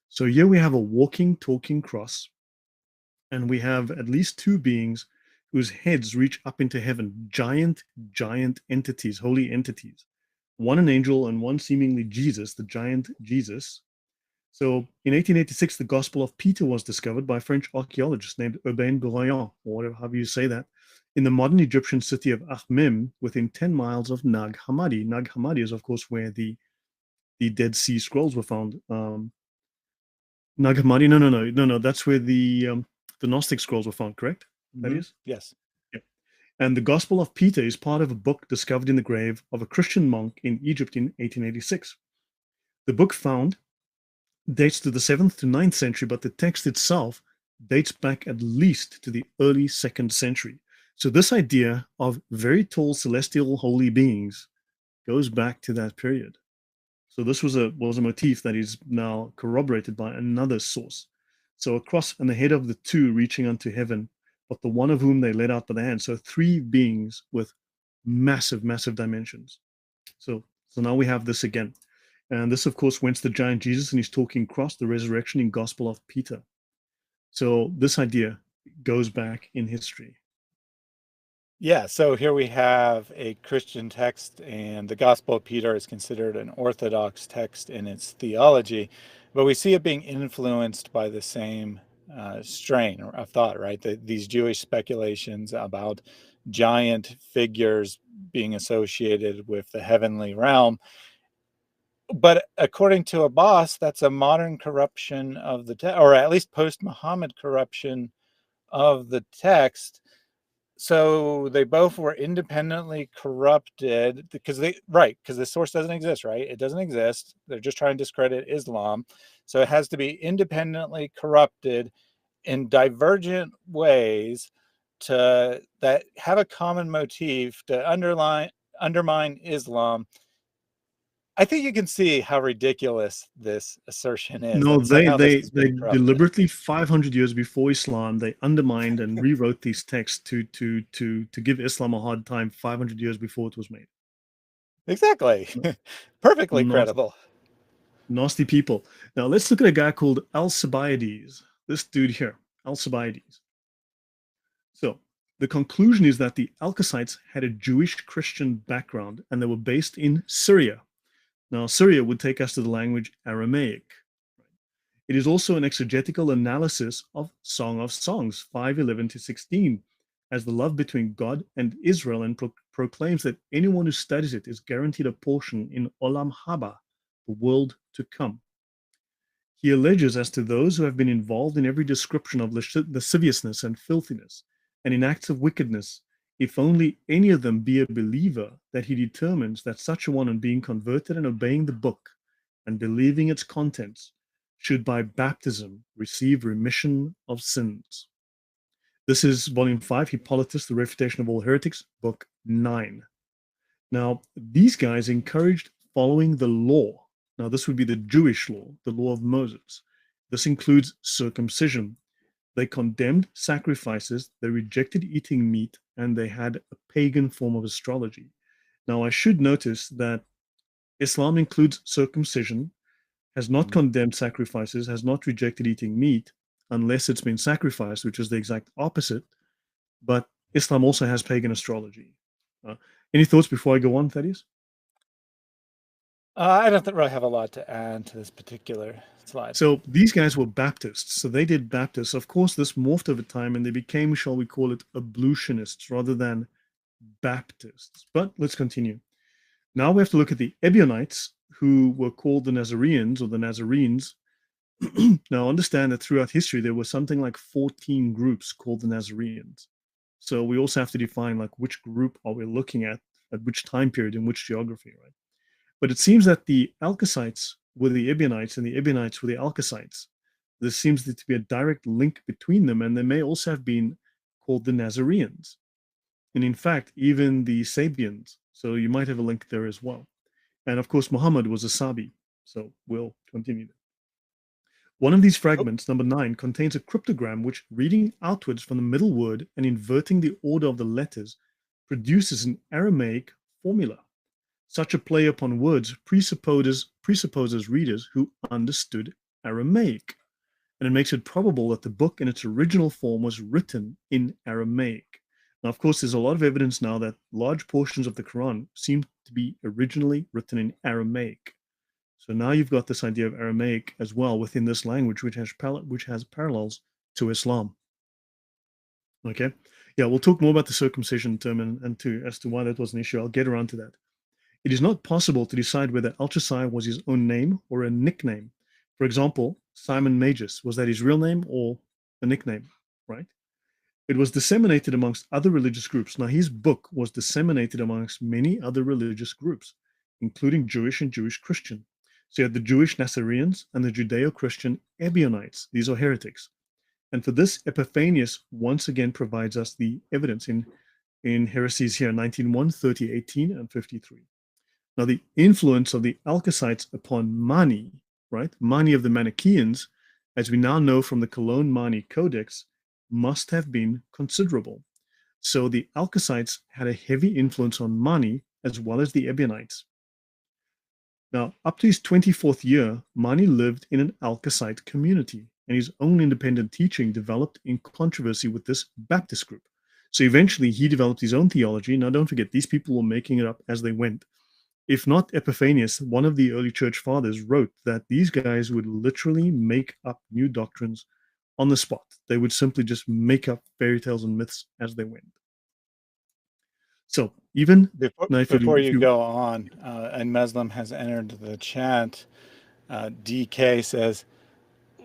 So here we have a walking, talking cross, and we have at least two beings whose heads reach up into heaven, giant entities, holy entities. One an angel and one seemingly Jesus, the giant Jesus. So in 1886, the Gospel of Peter was discovered by a French archaeologist named Urbain Gouroyan, or whatever, however you say that, in the modern Egyptian city of Akhmim, within 10 miles of Nag Hammadi. Nag Hammadi is, of course, where the Dead Sea Scrolls were found. Nag Hammadi, no. That's where the Gnostic scrolls were found, correct? That Mm-hmm. is? Yes. Yeah. And the Gospel of Peter is part of a book discovered in the grave of a Christian monk in Egypt in 1886. The book found dates to the 7th to 9th century, but the text itself dates back at least to the early 2nd century. So this idea of very tall celestial holy beings goes back to that period. So this was a motif that is now corroborated by another source. So a cross and the head of the two reaching unto heaven, but the one of whom they led out by the hand. So three beings with massive dimensions. So now we have this again. And this, of course, whence the giant Jesus and his talking cross, the resurrection in Gospel of Peter. So this idea goes back in history. Yeah, so here we have a Christian text, and the Gospel of Peter is considered an orthodox text in its theology, but we see it being influenced by the same strain of thought, right? These Jewish speculations about giant figures being associated with the heavenly realm. But according to Abbas, that's a modern corruption of the text, or at least post-Muhammad corruption of the text. So they both were independently corrupted because because the source doesn't exist, right? It doesn't exist. They're just trying to discredit Islam. So it has to be independently corrupted in divergent ways to that have a common motif to undermine Islam. I think you can see how ridiculous this assertion is No, that they somehow this they has they been corrupted. deliberately 500 years before Islam, they undermined and rewrote these texts to give Islam a hard time 500 years before it was made. Exactly. Perfectly Nasty, credible. nasty people. Now let's look at a guy called Alcibiades. This dude here, Alcibiades. So the conclusion is that the Alkacites had a Jewish Christian background and they were based in Syria. Now, Syria would take us to the language Aramaic. It is also an exegetical analysis of Song of Songs 5:11 to 16, as the love between God and Israel, and proclaims that anyone who studies it is guaranteed a portion in Olam Haba, the world to come. He alleges as to those who have been involved in every description of lasciviousness and filthiness, and in acts of wickedness, if only any of them be a believer, that he determines that such a one, on being converted and obeying the book and believing its contents, should by baptism receive remission of sins. This is volume 5, Hippolytus, The Refutation of All Heretics, book 9. Now, these guys encouraged following the law. Now, this would be the Jewish law, the law of Moses. This includes circumcision. They condemned sacrifices, they rejected eating meat, and they had a pagan form of astrology. Now, I should notice that Islam includes circumcision, has not Mhm. condemned sacrifices, has not rejected eating meat unless it's been sacrificed, which is the exact opposite. But Islam also has pagan astrology. Uh, any thoughts before I go on, Thaddeus? I don't really have a lot to add to this particular slide. So these guys were Baptists. So they did Baptists. Of course, this morphed over time and they became, shall we call it, abolitionists rather than Baptists. But let's continue. Now we have to look at the Ebionites, who were called the Nazareans or the Nazarenes. Now understand that throughout history, there were something like 14 groups called the Nazareans. So we also have to define like which group are we looking at which time period, in which geography, right? But it seems that the Alkacites were the Ebionites and the Ebionites were the Alkacites. There seems to be a direct link between them, and they may also have been called the Nazareans. And in fact, even the Sabians. So you might have a link there as well. And of course, Muhammad was a Sabi. So we'll continue. One of these Oh, fragments, number 9, contains a cryptogram which, reading outwards from the middle word and inverting the order of the letters, produces an Aramaic formula. Such a play upon words presupposes readers who understood Aramaic, and it makes it probable that the book in its original form was written in Aramaic. Now, of course, there's a lot of evidence now that large portions of the Quran seem to be originally written in Aramaic. So now you've got this idea of Aramaic as well within this language, which has parallels to Islam. Okay, yeah, we'll talk more about the circumcision term and as to why that was an issue. I'll get around to that. It is not possible to decide whether Alchasai was his own name or a nickname. For example, Simon Magus, was that his real name or a nickname, right? It was disseminated amongst other religious groups. Now, his book was disseminated amongst many other religious groups, including Jewish and Jewish Christian. So you had the Jewish Nazareans and the Judeo Christian Ebionites. These are heretics. And for this, Epiphanius once again provides us the evidence in heresies here 19:1, 30, 18, and 53. Now, the influence of the Alkacites upon Mani, right, Mani of the Manichaeans, as we now know from the Cologne Mani Codex, must have been considerable. So the Alkacites had a heavy influence on Mani as well as the Ebionites. Now, up to his 24th year, Mani lived in an Alkacite community, and his own independent teaching developed in controversy with this Baptist group. So eventually, he developed his own theology. Now, don't forget, these people were making it up as they went. If not Epiphanius, one of the early church fathers wrote that these guys would literally make up new doctrines on the spot. They would simply just make up fairy tales and myths as they went. So even now, before if you you go on, and Muslim has entered the chat, DK says,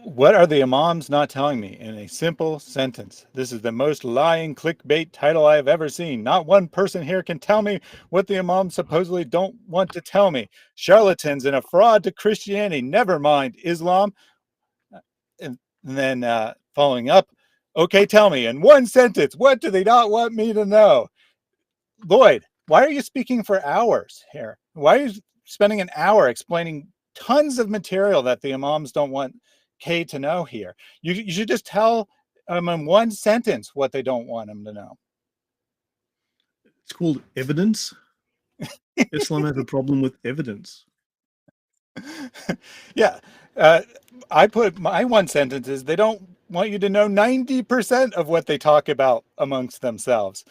What are the Imams not telling me? In a simple sentence. This is the most lying clickbait title I have ever seen. Not one person here can tell me what the Imams supposedly don't want to tell me. Charlatans and a fraud to Christianity. Never mind Islam. And then following up, okay, tell me in one sentence, what do they not want me to know? Lloyd, why are you speaking for hours here? Why are you spending an hour explaining tons of material that the Imams don't want Kay to know here? You should just tell them in one sentence what they don't want him to know. It's called evidence. Islam has a problem with evidence. Yeah. I put my one sentence is they don't want you to know 90% of what they talk about amongst themselves.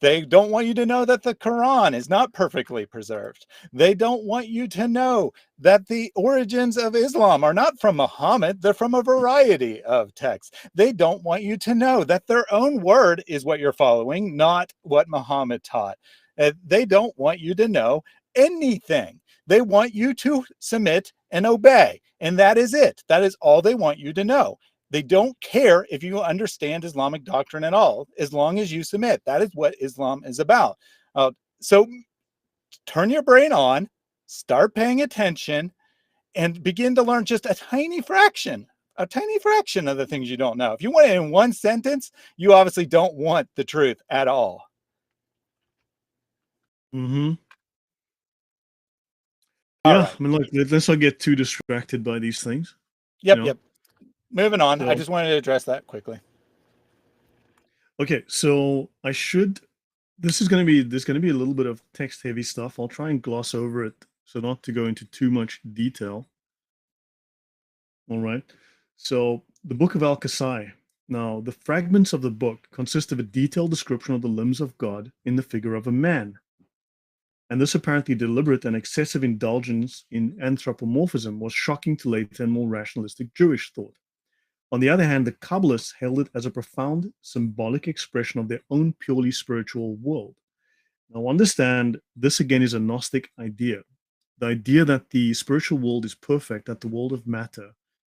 They don't want you to know that the Quran is not perfectly preserved. They don't want you to know that the origins of Islam are not from Muhammad, they're from a variety of texts. They don't want you to know that their own word is what you're following, not what Muhammad taught. They don't want you to know anything. They want you to submit and obey. And that is it. That is all they want you to know. They don't care if you understand Islamic doctrine at all, as long as you submit. That is what Islam is about. So turn your brain on, start paying attention, and begin to learn just a tiny fraction of the things you don't know. If you want it in one sentence, you obviously don't want the truth at all. Mm-hmm. All Yeah, right. I mean, look, let's not get too distracted by these things, Yep, yep. Moving on. I So, just wanted to address that quickly. okay, so I should. There's gonna be a little bit of text heavy stuff. I'll try and gloss over it, so not to go into too much detail. All right. So the Book of Al-Kasai. Now, the fragments of the book consist of a detailed description of the limbs of God in the figure of a man. And this apparently deliberate and excessive indulgence in anthropomorphism was shocking to later and more rationalistic Jewish thought. On the other hand, the Kabbalists held it as a profound symbolic expression of their own purely spiritual world. Now, understand this again is a Gnostic idea. The idea that the spiritual world is perfect, that the world of matter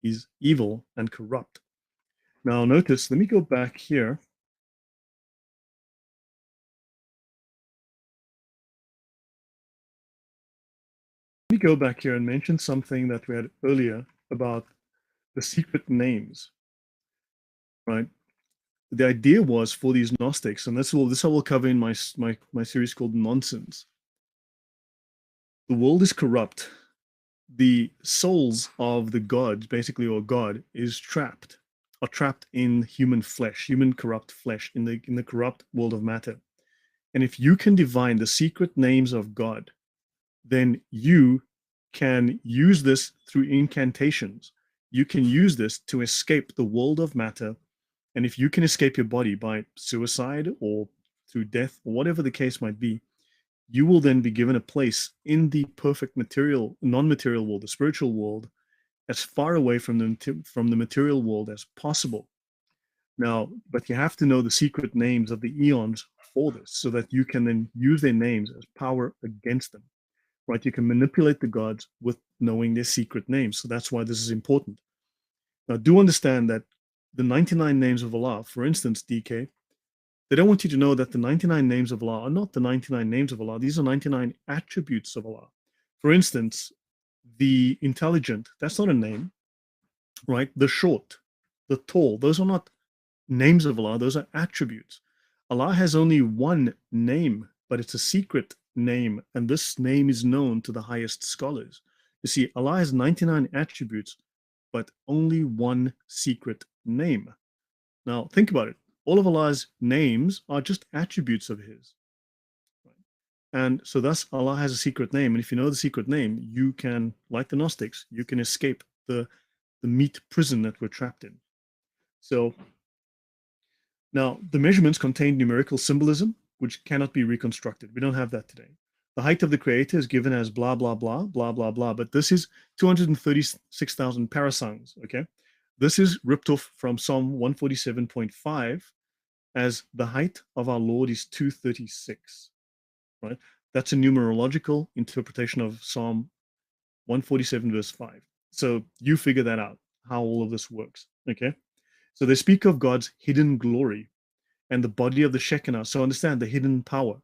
is evil and corrupt. Now, notice, let me go back here. Let me go back here and mention something that we had earlier about the secret names, right? The idea was for these Gnostics, and this I will cover in my series called Nonsense. The world is corrupt. The souls of the gods, basically, or God, are trapped in human flesh, human corrupt flesh, in the corrupt world of matter. And if you can divine the secret names of God, then you can use this through incantations. You can use this to escape the world of matter. And if you can escape your body by suicide or through death or whatever the case might be, you will then be given a place in the perfect material, non-material world, the spiritual world, as far away from the material world as possible. Now, but you have to know the secret names of the eons for this, so that you can then use their names as power against them. Right? You can manipulate the gods with knowing their secret names. So that's why this is important. Now, do understand that the 99 names of Allah, for instance, DK, they don't want you to know that the 99 names of Allah are not the 99 names of Allah. These are 99 attributes of Allah. For instance, the intelligent, that's not a name, right? The short, the tall, those are not names of Allah, those are attributes. Allah has only one name, but it's a secret name, and this name is known to the highest scholars. You see, Allah has 99 attributes, but only one secret name. Now, think about it. All of Allah's names are just attributes of His. And so, thus, Allah has a secret name. And if you know the secret name, you can, like the Gnostics, you can escape the meat prison that we're trapped in. So, now the measurements contain numerical symbolism, which cannot be reconstructed. We don't have that today. The height of the creator is given as blah, blah, blah, blah, blah, blah. But this is 236,000 parasangs. Okay. This is ripped off from Psalm 147.5 as the height of our Lord is 236. Right. That's a numerological interpretation of Psalm 147, verse 5. So you figure that out. how all of this works. Okay, so they speak of God's hidden glory and the body of the Shekinah. So understand the hidden power.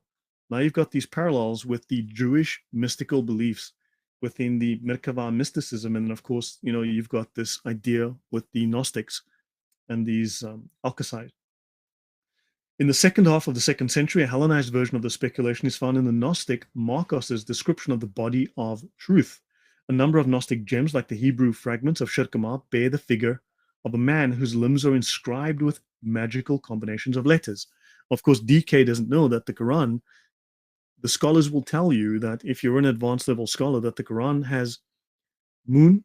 Now you've got these parallels with the Jewish mystical beliefs within the Merkava mysticism, and of course, you've got this idea with the Gnostics and these Alkasai. In the second half of the second century, a Hellenized version of the speculation is found in the Gnostic Marcos's description of the body of truth. A number of Gnostic gems, like the Hebrew fragments of Shirkama, bear the figure of a man whose limbs are inscribed with magical combinations of letters. Of course, DK doesn't know that the Quran, the scholars will tell you that if you're an advanced level scholar, that the Quran has moon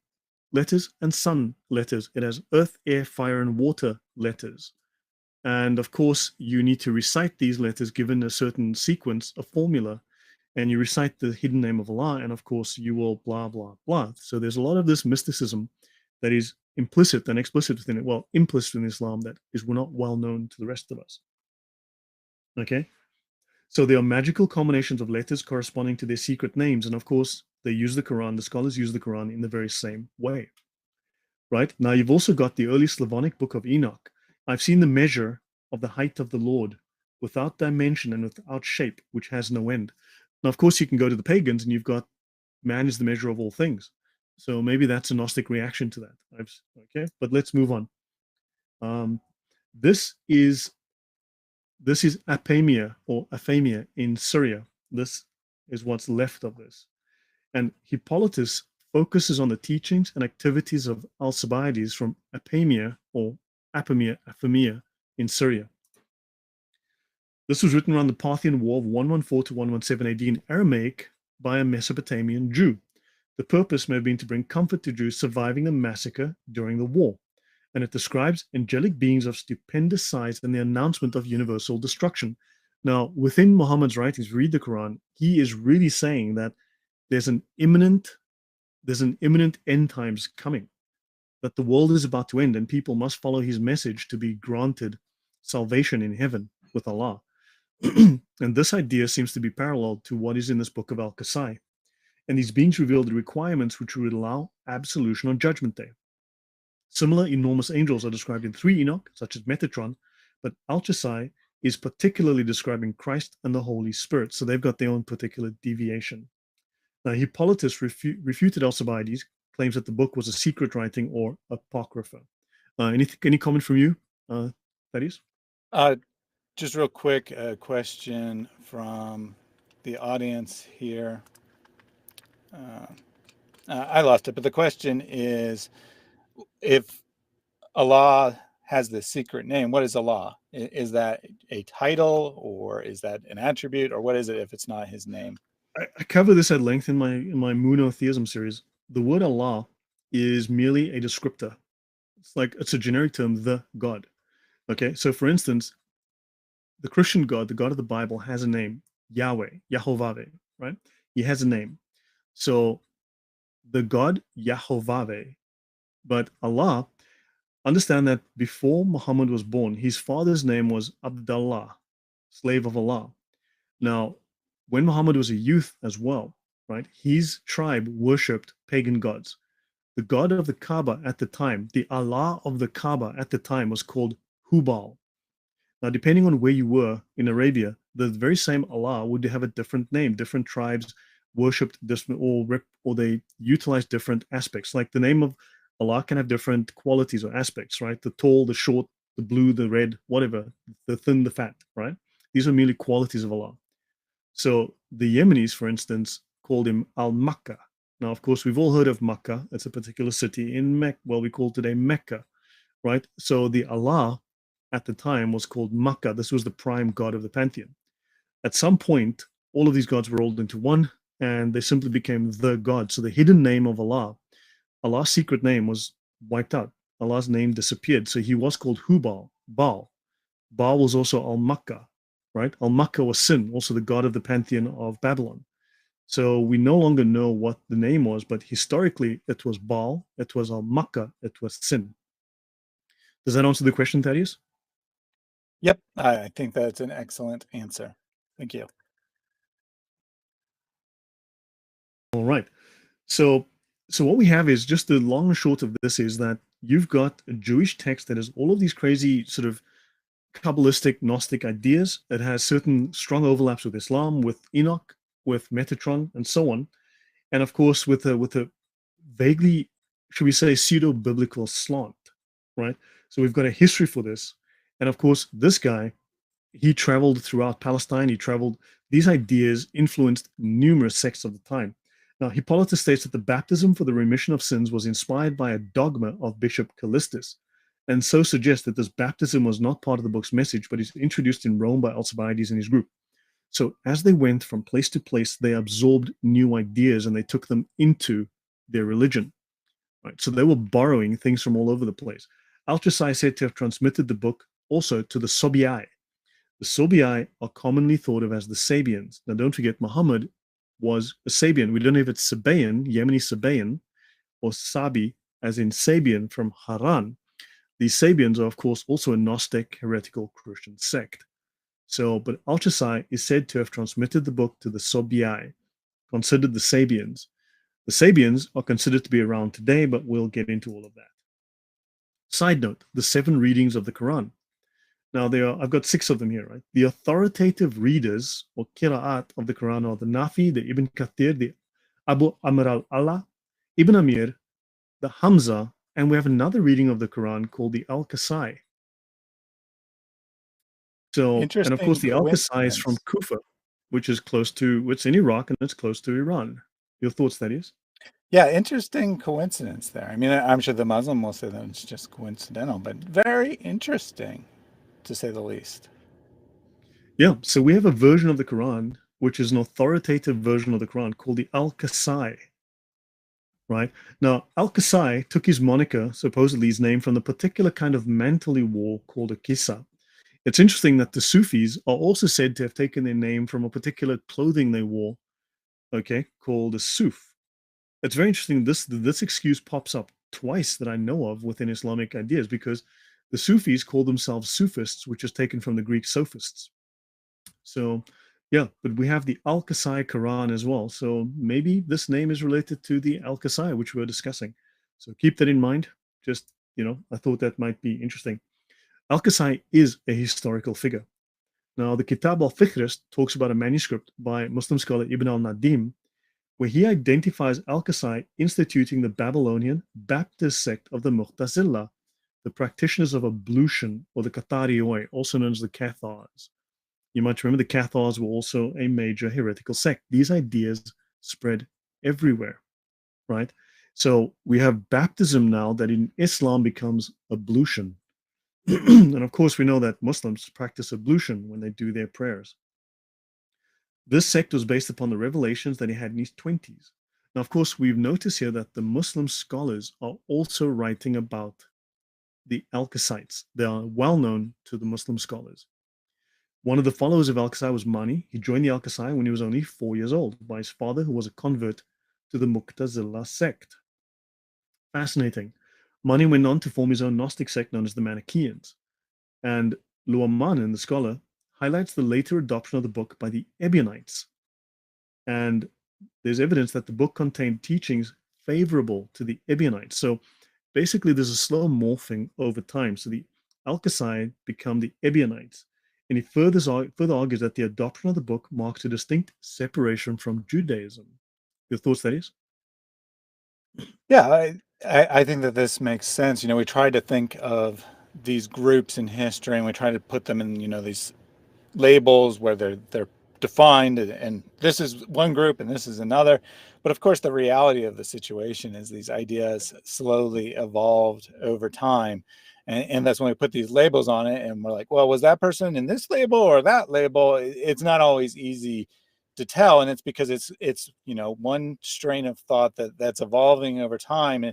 letters and sun letters. It has earth, air, fire, and water letters. And of course, you need to recite these letters given a certain sequence, a formula, and you recite the hidden name of Allah, and of course, you will blah, blah, blah. So there's a lot of this mysticism that is implicit and explicit within it. Well, implicit in Islam that is not well known to the rest of us. Okay? So there are magical combinations of letters corresponding to their secret names. And of course, they use the Quran, the scholars use the Quran in the very same way. Right? Now, you've also got the early Slavonic book of Enoch. I've seen the measure of the height of the Lord without dimension and without shape, which has no end. Now, of course, you can go to the pagans and you've got man is the measure of all things. So maybe that's a Gnostic reaction to that. Okay, but let's move on. Um, this is Apamia or Aphamia in Syria. This is what's left of this. And Hippolytus focuses on the teachings and activities of Alcibiades from Apamia or Apamia in Syria. This was written around the Parthian War of 114 to 117 AD in Aramaic by a Mesopotamian Jew. The purpose may have been to bring comfort to Jews surviving the massacre during the war, and it describes angelic beings of stupendous size and the announcement of universal destruction. Now, within Muhammad's writings, read the Quran, he is really saying that there's an imminent end times coming, that the world is about to end and people must follow his message to be granted salvation in heaven with Allah. And this idea seems to be parallel to what is in this book of Al-Kasai. And these beings reveal the requirements which would allow absolution on Judgment Day. Similar enormous angels are described in 3 Enoch, such as Metatron, but Al-Kasai is particularly describing Christ and the Holy Spirit, so they've got their own particular deviation. Now, Hippolytus refuted Alcibiades, claims that the book was a secret writing or apocrypha. Any comment from you, Thaddeus? Just real quick, a question from the audience here. I lost it, but the question is, if Allah has this secret name, what is Allah? Is that a title, or is that an attribute, or what is it if it's not his name? I cover this at length in my monotheism series. The word Allah is merely a descriptor. It's a generic term, the God. Okay, so for instance, the Christian God, the God of the Bible, has a name, Yahweh, Yahovah, right? He has a name. So the God Yahovah, but Allah, understand that before Muhammad was born, his father's name was Abdullah, slave of Allah. Now, when Muhammad was a youth as well, right, his tribe worshipped pagan gods. The god of the Kaaba at the time, the Allah of the Kaaba at the time, was called Hubal. Now, depending on where you were in Arabia, the very same Allah would have a different name. Different tribes worshipped different, or they utilized different aspects. Like the name of Allah can have different qualities or aspects, right? The tall, the short, the blue, the red, whatever, the thin, the fat, right? These are merely qualities of Allah. So the Yemenis, for instance, called him Al-Makkah. Now, of course, we've all heard of Makkah. It's a particular city in Mecca, well, we call today Mecca, right? So the Allah at the time was called Makkah. This was the prime god of the pantheon. At some point, all of these gods were rolled into one, and they simply became the god. So the hidden name of Allah, Allah's secret name, was wiped out. Allah's name disappeared. So he was called Hubal, Baal. Baal was also Al-Makkah, right? Al-Makkah was Sin, also the god of the pantheon of Babylon. So we no longer know what the name was, but historically it was Baal, it was Al-Makkah, it was Sin. Does that answer the question, Thaddeus? Yep, I think that's an excellent answer. Thank you. All right. So what we have is, just the long and short of this is that you've got a Jewish text that has all of these crazy sort of Kabbalistic Gnostic ideas. It has certain strong overlaps with Islam, with Enoch, with Metatron, and so on. And of course, with a vaguely, should we say, pseudo biblical slant, right? So we've got a history for this. And of course, this guy, he traveled throughout Palestine. He traveled, these ideas influenced numerous sects of the time. Now, Hippolytus states that the baptism for the remission of sins was inspired by a dogma of Bishop Callistus, and so suggests that this baptism was not part of the book's message, but is introduced in Rome by Alcibiades and his group. So as they went from place to place, they absorbed new ideas and they took them into their religion. Right? So they were borrowing things from all over the place. Al-Chasai is said to have transmitted the book also to the Sobiai. The Sobiai are commonly thought of as the Sabians. Now, don't forget, Muhammad was a Sabian. We don't know if it's Sabaean, Yemeni Sabaean, or Sabi, as in Sabian from Haran. These Sabians are, of course, also a Gnostic heretical Christian sect. So, but Al-Chasai is said to have transmitted the book to the Sobiai, considered the Sabians. The Sabians are considered to be around today, but we'll get into all of that. Side note, the 7 readings of the Quran. Now, I've got 6 of them here, right? The authoritative readers or qira'at of the Quran are the Nafi, the Ibn Kathir, the Abu Amr al-Allah, Ibn Amir, the Hamza, and we have another reading of the Quran called the Al-Kasai. So, and of course, Interesting the Al-Kasai is from coincidence. Kufa, which is close to, it's in Iraq and it's close to Iran. Your thoughts, that is? Yeah, interesting coincidence there. I mean, I'm sure the Muslim will say that it's just coincidental, but very interesting, to say the least. Yeah, so we have a version of the Quran, which is an authoritative version of the Quran called the Al-Kasai, right? Now, Al-Kasai took his moniker, supposedly his name, from the particular kind of mantle he wore called a kisa. It's interesting that the Sufis are also said to have taken their name from a particular clothing they wore, okay, called a suf. It's very interesting. This excuse pops up twice that I know of within Islamic ideas because the Sufis call themselves Sufists, which is taken from the Greek sophists. So, yeah, but we have the Al Kasai Quran as well. So maybe this name is related to the Al Kasai, which we were discussing. So keep that in mind. Just, I thought that might be interesting. Al Kasai is a historical figure. Now, the Kitab al Fihrist talks about a manuscript by Muslim scholar Ibn al Nadim, where he identifies Al Kasai instituting the Babylonian Baptist sect of the Mu'tazila, the practitioners of ablution, or the Qatarioi, also known as the Cathars. You might remember the Cathars were also a major heretical sect. These ideas spread everywhere, right? So we have baptism now that in Islam becomes ablution. And of course, we know that Muslims practice ablution when they do their prayers. This sect was based upon the revelations that he had in his 20s. Now, of course, we've noticed here that the Muslim scholars are also writing about the Alkacites. They are well known to the Muslim scholars. One of the followers of Al-Qasai was Mani. He joined the Al-Qasai when he was only 4 years old by his father, who was a convert to the Mu'tazila sect. Fascinating. Mani went on to form his own Gnostic sect known as the Manichaeans. And Luamanen, the scholar, highlights the later adoption of the book by the Ebionites. And there's evidence that the book contained teachings favorable to the Ebionites. So basically, there's a slow morphing over time. So the Al-Qasai become the Ebionites. And he further argues that the adoption of the book marks a distinct separation from Judaism. Your thoughts, that is? Yeah, I think that this makes sense. We try to think of these groups in history, and we try to put them in, these labels where they're defined, and this is one group and this is another. But of course, the reality of the situation is these ideas slowly evolved over time. And that's when we put these labels on it and we're like, well, was that person in this label or that label? It's not always easy to tell. And it's because it's one strain of thought that's evolving over time.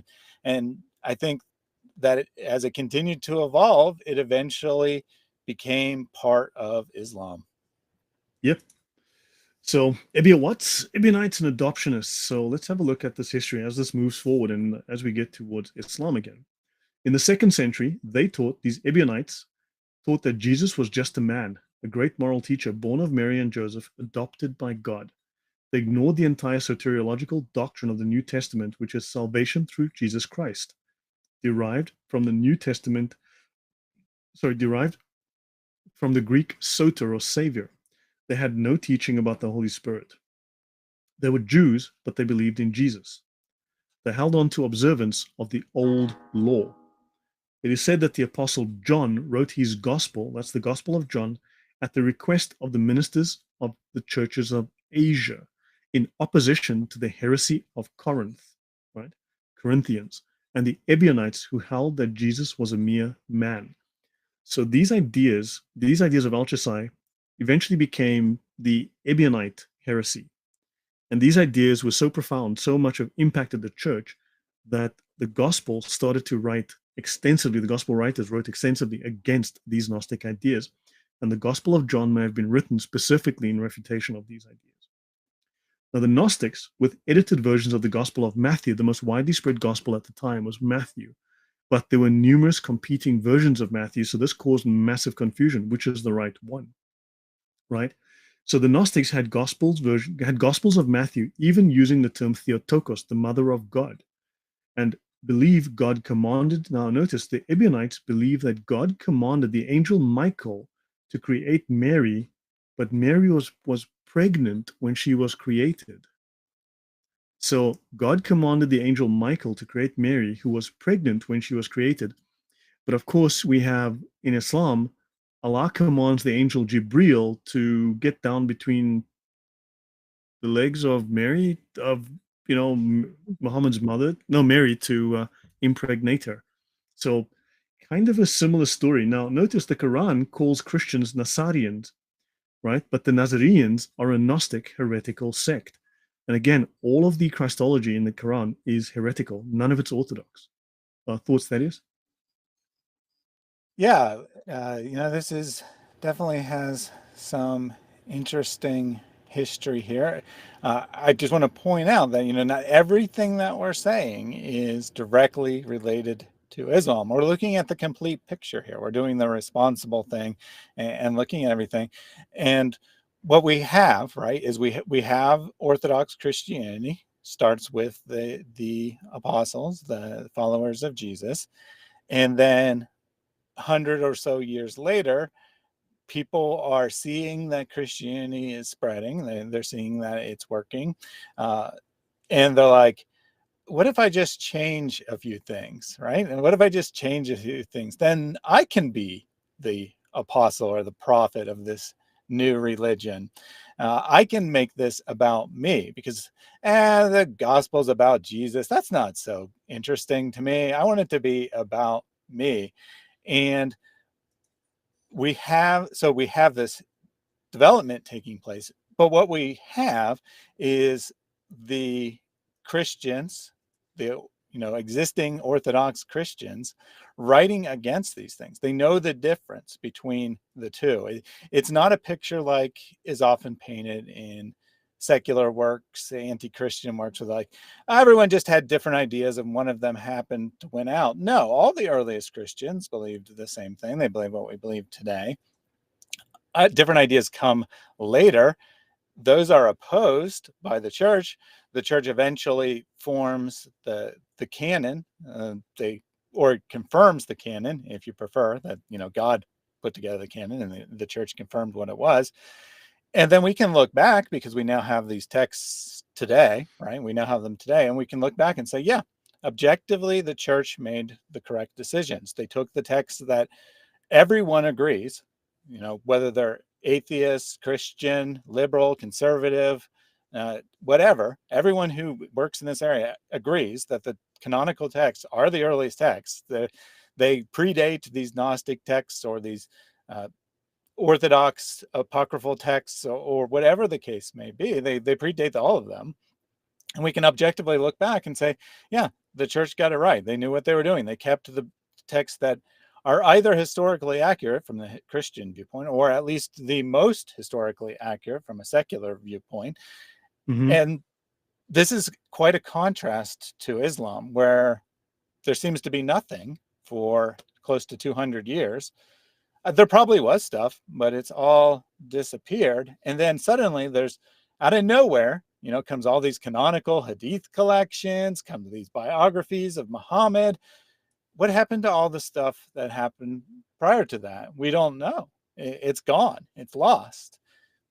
And I think that as it continued to evolve, it eventually became part of Islam. Yep. So Ebionites and adoptionists. So let's have a look at this history as this moves forward and as we get towards Islam again. In the 2nd century, these Ebionites thought that Jesus was just a man, a great moral teacher born of Mary and Joseph, adopted by God. They ignored the entire soteriological doctrine of the New Testament, which is salvation through Jesus Christ. derived from the New Testament, derived from the Greek soter or savior. They had no teaching about the Holy Spirit. They were Jews, but they believed in Jesus. They held on to observance of the old law. It is said that the Apostle John wrote his gospel, that's the Gospel of John, at the request of the ministers of the churches of Asia, in opposition to the heresy of Corinth, right? Corinthians, and the Ebionites who held that Jesus was a mere man. So these ideas of Alchazai eventually became the Ebionite heresy. And these ideas were so profound, so much have impacted the church that the gospel started to write extensively, the gospel writers wrote extensively against these Gnostic ideas. And the Gospel of John may have been written specifically in refutation of these ideas. Now, the Gnostics, with edited versions of the Gospel of Matthew, the most widely spread gospel at the time was Matthew, but there were numerous competing versions of Matthew, so this caused massive confusion, which is the right one, right? So the Gnostics had gospels of Matthew, even using the term Theotokos, the mother of God, and believe God commanded. Now notice the Ebionites believe that God commanded the angel Michael to create Mary, but Mary was pregnant when she was created. So God commanded the angel Michael to create Mary, who was pregnant when she was created. But of course, we have in Islam, Allah commands the angel Jibril to get down between the legs of Mary, of Muhammad's mother, no, Mary, to impregnate her. So, kind of a similar story. Now, notice the Quran calls Christians Nasarians, right? But the Nazareans are a Gnostic heretical sect. And again, all of the Christology in the Quran is heretical. None of it's orthodox. Thoughts, Thaddeus? Yeah, this is definitely has some interesting history here. I just want to point out that, not everything that we're saying is directly related to Islam. We're looking at the complete picture here. We're doing the responsible thing and looking at everything. And what we have, right, is we have Orthodox Christianity starts with the apostles, the followers of Jesus, and then 100 or so years later, people are seeing that Christianity is spreading. They're seeing that it's working. And they're like, what if I just change a few things, right? And what if I just change a few things? Then I can be the apostle or the prophet of this new religion. I can make this about me because the gospel's about Jesus. That's not so interesting to me. I want it to be about me. And we have this development taking place, but what we have is the Christians, the existing Orthodox Christians, writing against these things. They know the difference between the two. It's not a picture like is often painted in secular works, anti-Christian works, with like everyone just had different ideas and one of them happened to win out. No, all the earliest Christians believed the same thing. They believe what we believe today. Different ideas come later. Those are opposed by the church. The church eventually forms the canon, or confirms the canon, if you prefer, that God put together the canon and the church confirmed what it was. And then we can look back because we now have these texts today, right? We now have them today, and we can look back and say, yeah, objectively, the church made the correct decisions. They took the texts that everyone agrees, whether they're atheist, Christian, liberal, conservative, whatever, everyone who works in this area agrees that the canonical texts are the earliest texts. They predate these Gnostic texts or these Orthodox apocryphal texts, or whatever the case may be. They predate all of them. And we can objectively look back and say, yeah, the church got it right. They knew what they were doing. They kept the texts that are either historically accurate from the Christian viewpoint, or at least the most historically accurate from a secular viewpoint. Mm-hmm. And this is quite a contrast to Islam, where there seems to be nothing for close to 200 years. There probably was stuff, but it's all disappeared. And then suddenly there's, out of nowhere, comes all these canonical hadith collections, come these biographies of Muhammad. what happened to all the stuff that happened prior to that? We don't know. It's gone. It's lost,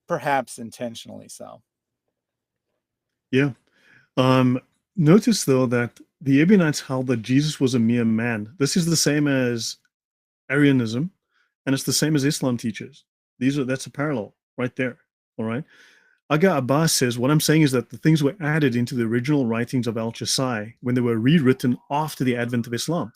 perhaps intentionally so. Yeah. Um, Notice though that the Ebionites held that Jesus was a mere man. This is the same as Arianism, and it's the same as Islam teaches. That's a parallel right there. All right. Aga Abbas says, what I'm saying is that the things were added into the original writings of Al-Qasai when they were rewritten after the advent of Islam.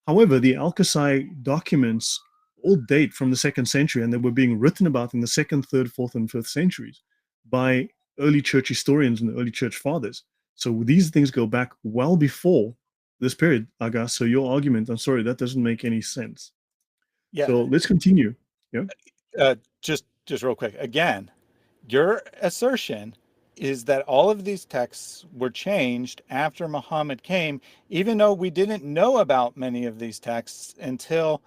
However, the Al-Qasai documents all date from the second century, and they were being written about in the second, third, fourth, and fifth centuries by early church historians and early church fathers. So these things go back well before this period, Aga. So your argument, I'm sorry, that doesn't make any sense. Yeah. So let's continue. Yeah. Just real quick. Again, your assertion is that all of these texts were changed after Muhammad came, even though we didn't know about many of these texts until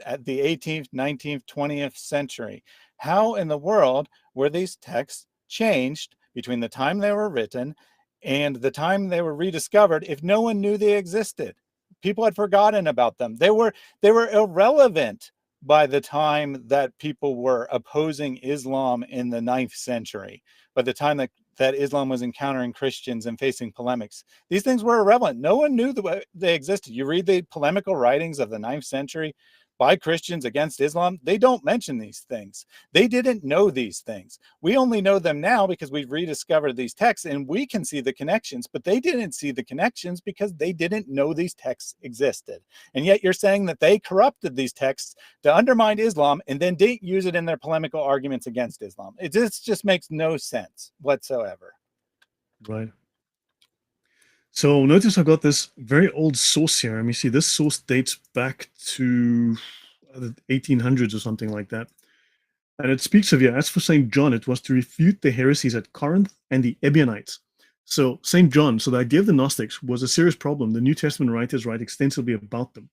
at the 18th, 19th, 20th century. How in the world were these texts changed between the time they were written and the time they were rediscovered if no one knew they existed? People had forgotten about them. They were irrelevant by the time that people were opposing Islam in the 9th century, by the time that Islam was encountering Christians and facing polemics, these things were irrelevant. No one knew they existed. You read the polemical writings of the 9th century by Christians against Islam, they don't mention these things. They didn't know these things. We only know them now because we've rediscovered these texts and we can see the connections, but they didn't see the connections because they didn't know these texts existed. And yet you're saying that they corrupted these texts to undermine Islam and then didn't use it in their polemical arguments against Islam. It just makes no sense whatsoever. Right. So notice I've got this very old source here. Let me see. This source dates back to the 1800s or something like that. And it speaks of, yeah, as for St. John, it was to refute the heresies at Corinth and the Ebionites. So St. John, so the idea of the Gnostics was a serious problem. The New Testament writers write extensively about them.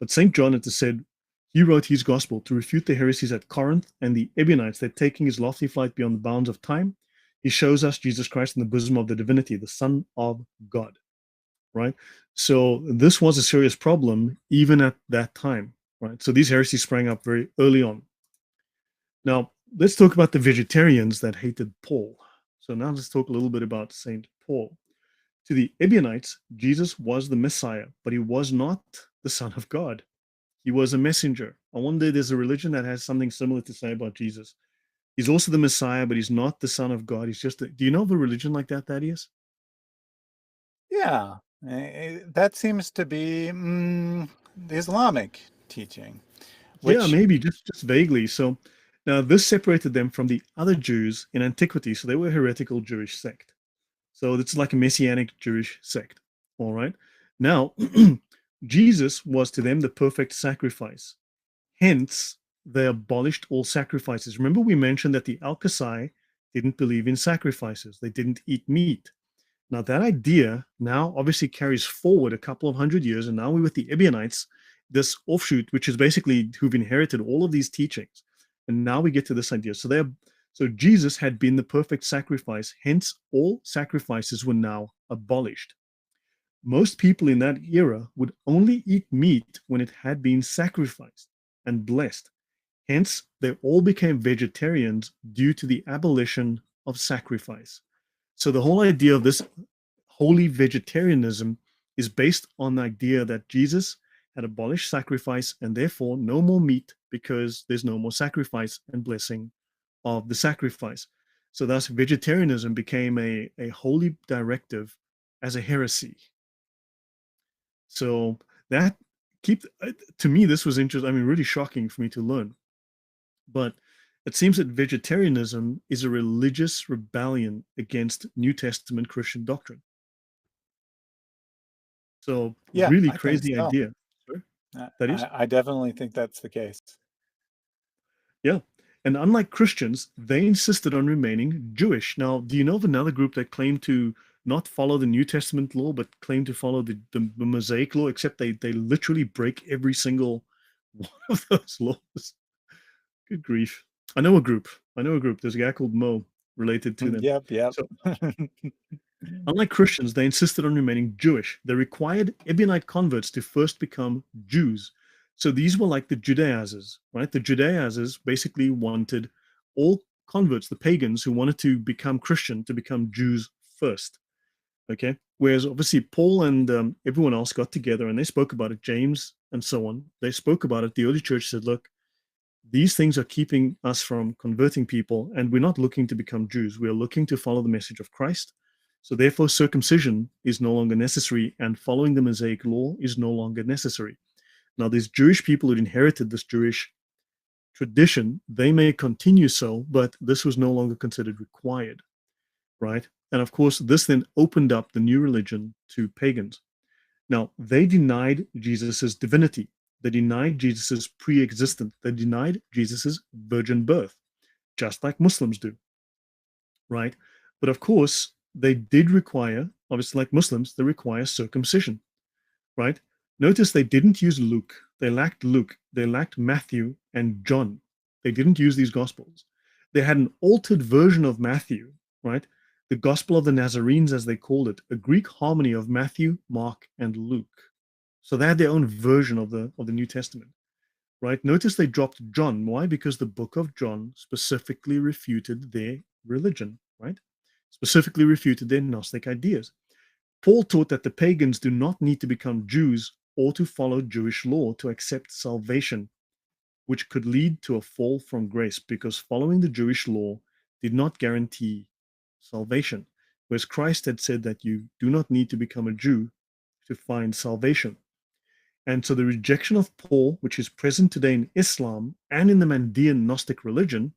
But St. John, it is said, he wrote his gospel to refute the heresies at Corinth and the Ebionites that taking his lofty flight beyond the bounds of time, he shows us Jesus Christ in the bosom of the divinity, the Son of God, right? So this was a serious problem even at that time, right? So these heresies sprang up very early on. Now, let's talk about the vegetarians that hated Paul. So now let's talk a little bit about St. Paul. To the Ebionites, Jesus was the Messiah, but he was not the Son of God. He was a messenger. I wonder there's a religion that has something similar to say about Jesus. He's also the Messiah, but he's not the Son of God. He's just do you know of a religion like that, Thaddeus? Yeah, that seems to be the Islamic teaching, Yeah, which, maybe just vaguely. So now this separated them from the other Jews in antiquity. So they were a heretical Jewish sect. So it's like a messianic Jewish sect. All right. Now, Jesus was to them the perfect sacrifice. Hence, they abolished all sacrifices. Remember, we mentioned that the Alkasai didn't believe in sacrifices, they didn't eat meat. Now, that idea now obviously carries forward a couple of hundred years, and now we're with the Ebionites, this offshoot, which is basically who've inherited all of these teachings. And now we get to this idea. So Jesus had been the perfect sacrifice, hence all sacrifices were now abolished. Most people in that era would only eat meat when it had been sacrificed and blessed. Hence, they all became vegetarians due to the abolition of sacrifice. So the whole idea of this holy vegetarianism is based on the idea that Jesus had abolished sacrifice and therefore no more meat because there's no more sacrifice and blessing of the sacrifice. So thus vegetarianism became a holy directive as a heresy. So that keep to me this was interesting. I mean, really shocking for me to learn. But it seems that vegetarianism is a religious rebellion against New Testament Christian doctrine. So yeah, really I think crazy so. idea. Sure. That is, I definitely think that's the case. yeah. And unlike Christians, they insisted on remaining Jewish. Now, do you know of another group that claimed to not follow the New Testament law, but claim to follow the Mosaic law, except they literally break every single one of those laws? Good grief. I know a group. I know a group. There's a guy called Mo related to them. Yep, yep. So Unlike Christians, they insisted on remaining Jewish. They required Ebionite converts to first become Jews. So these were like the Judaizers, right? The Judaizers basically wanted all converts, the pagans who wanted to become Christian, to become Jews first. Okay. Whereas obviously Paul and everyone else got together and they spoke about it, James and so on. They spoke about it. The early church said, look, these things are keeping us from converting people, and we're not looking to become Jews. We are looking to follow the message of Christ. So therefore, circumcision is no longer necessary, and following the Mosaic law is no longer necessary. Now, these Jewish people who inherited this Jewish tradition, they may continue so, but this was no longer considered required, right? And of course, this then opened up the new religion to pagans. Now, they denied Jesus's divinity. They denied Jesus's pre-existence. They denied Jesus's virgin birth, just like Muslims do, right? But of course, they did require, obviously, like Muslims, they require circumcision, right? Notice they didn't use Luke. They lacked Luke. They lacked Matthew and John. They didn't use these gospels. They had an altered version of Matthew, right? The Gospel of the Nazarenes, as they called it, a Greek harmony of Matthew, Mark, and Luke. So they had their own version of the New Testament, right? Notice they dropped John. Why? Because the book of John specifically refuted their religion, right? Specifically refuted their Gnostic ideas. Paul taught that the pagans do not need to become Jews or to follow Jewish law to accept salvation, which could lead to a fall from grace because following the Jewish law did not guarantee salvation. Whereas Christ had said that you do not need to become a Jew to find salvation. And so the rejection of Paul, which is present today in Islam and in the Mandean Gnostic religion,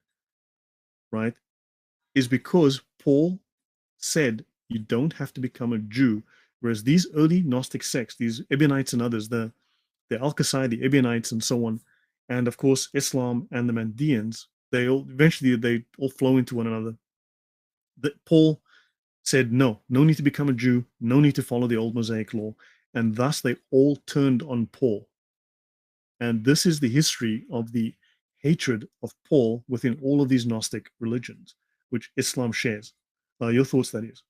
right, is because Paul said you don't have to become a Jew. Whereas these early Gnostic sects, these Ebionites and others, the Al-Qasai, the Ebionites and so on, and of course Islam and the Mandeans, they all flow into one another. That Paul said no need to become a Jew, no need to follow the old Mosaic law, and thus they all turned on Paul. And this is the history of the hatred of Paul within all of these Gnostic religions, which Islam shares. Your thoughts, that is.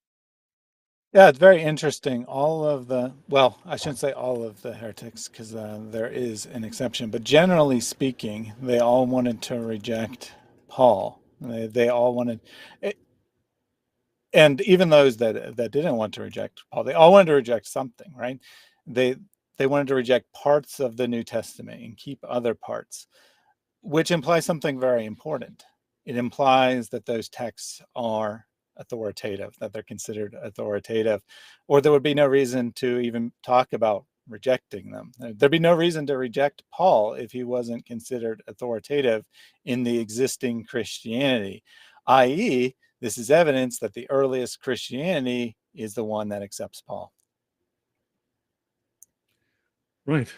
Yeah, it's very interesting. All of the, well, I shouldn't say all of the heretics because there is an exception, but generally speaking, they all wanted to reject Paul. They all wanted, eh, and even those that didn't want to reject Paul, they all wanted to reject something, right? They they wanted to reject parts of the New Testament and keep other parts, which implies something very important. It implies that those texts are authoritative, that they're considered authoritative, or there would be no reason to even talk about rejecting them. There'd be no reason to reject Paul if he wasn't considered authoritative in the existing Christianity, i.e., this is evidence that the earliest Christianity is the one that accepts Paul. Right.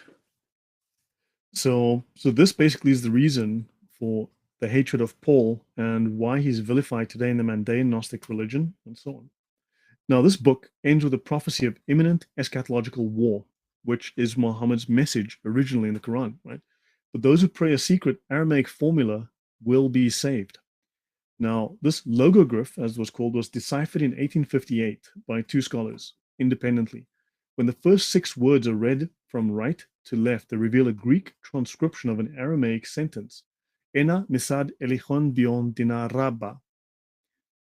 So this basically is the reason for the hatred of Paul and why he's vilified today in the Mandaean Gnostic religion and so on. Now, this book ends with a prophecy of imminent eschatological war, which is Muhammad's message originally in the Quran, right? But those who pray a secret Aramaic formula will be saved. Now, this logogryph, as it was called, was deciphered in 1858 by two scholars independently. When the first six words are read from right to left, they reveal a Greek transcription of an Aramaic sentence. Ena misad elichon bion dinaraba.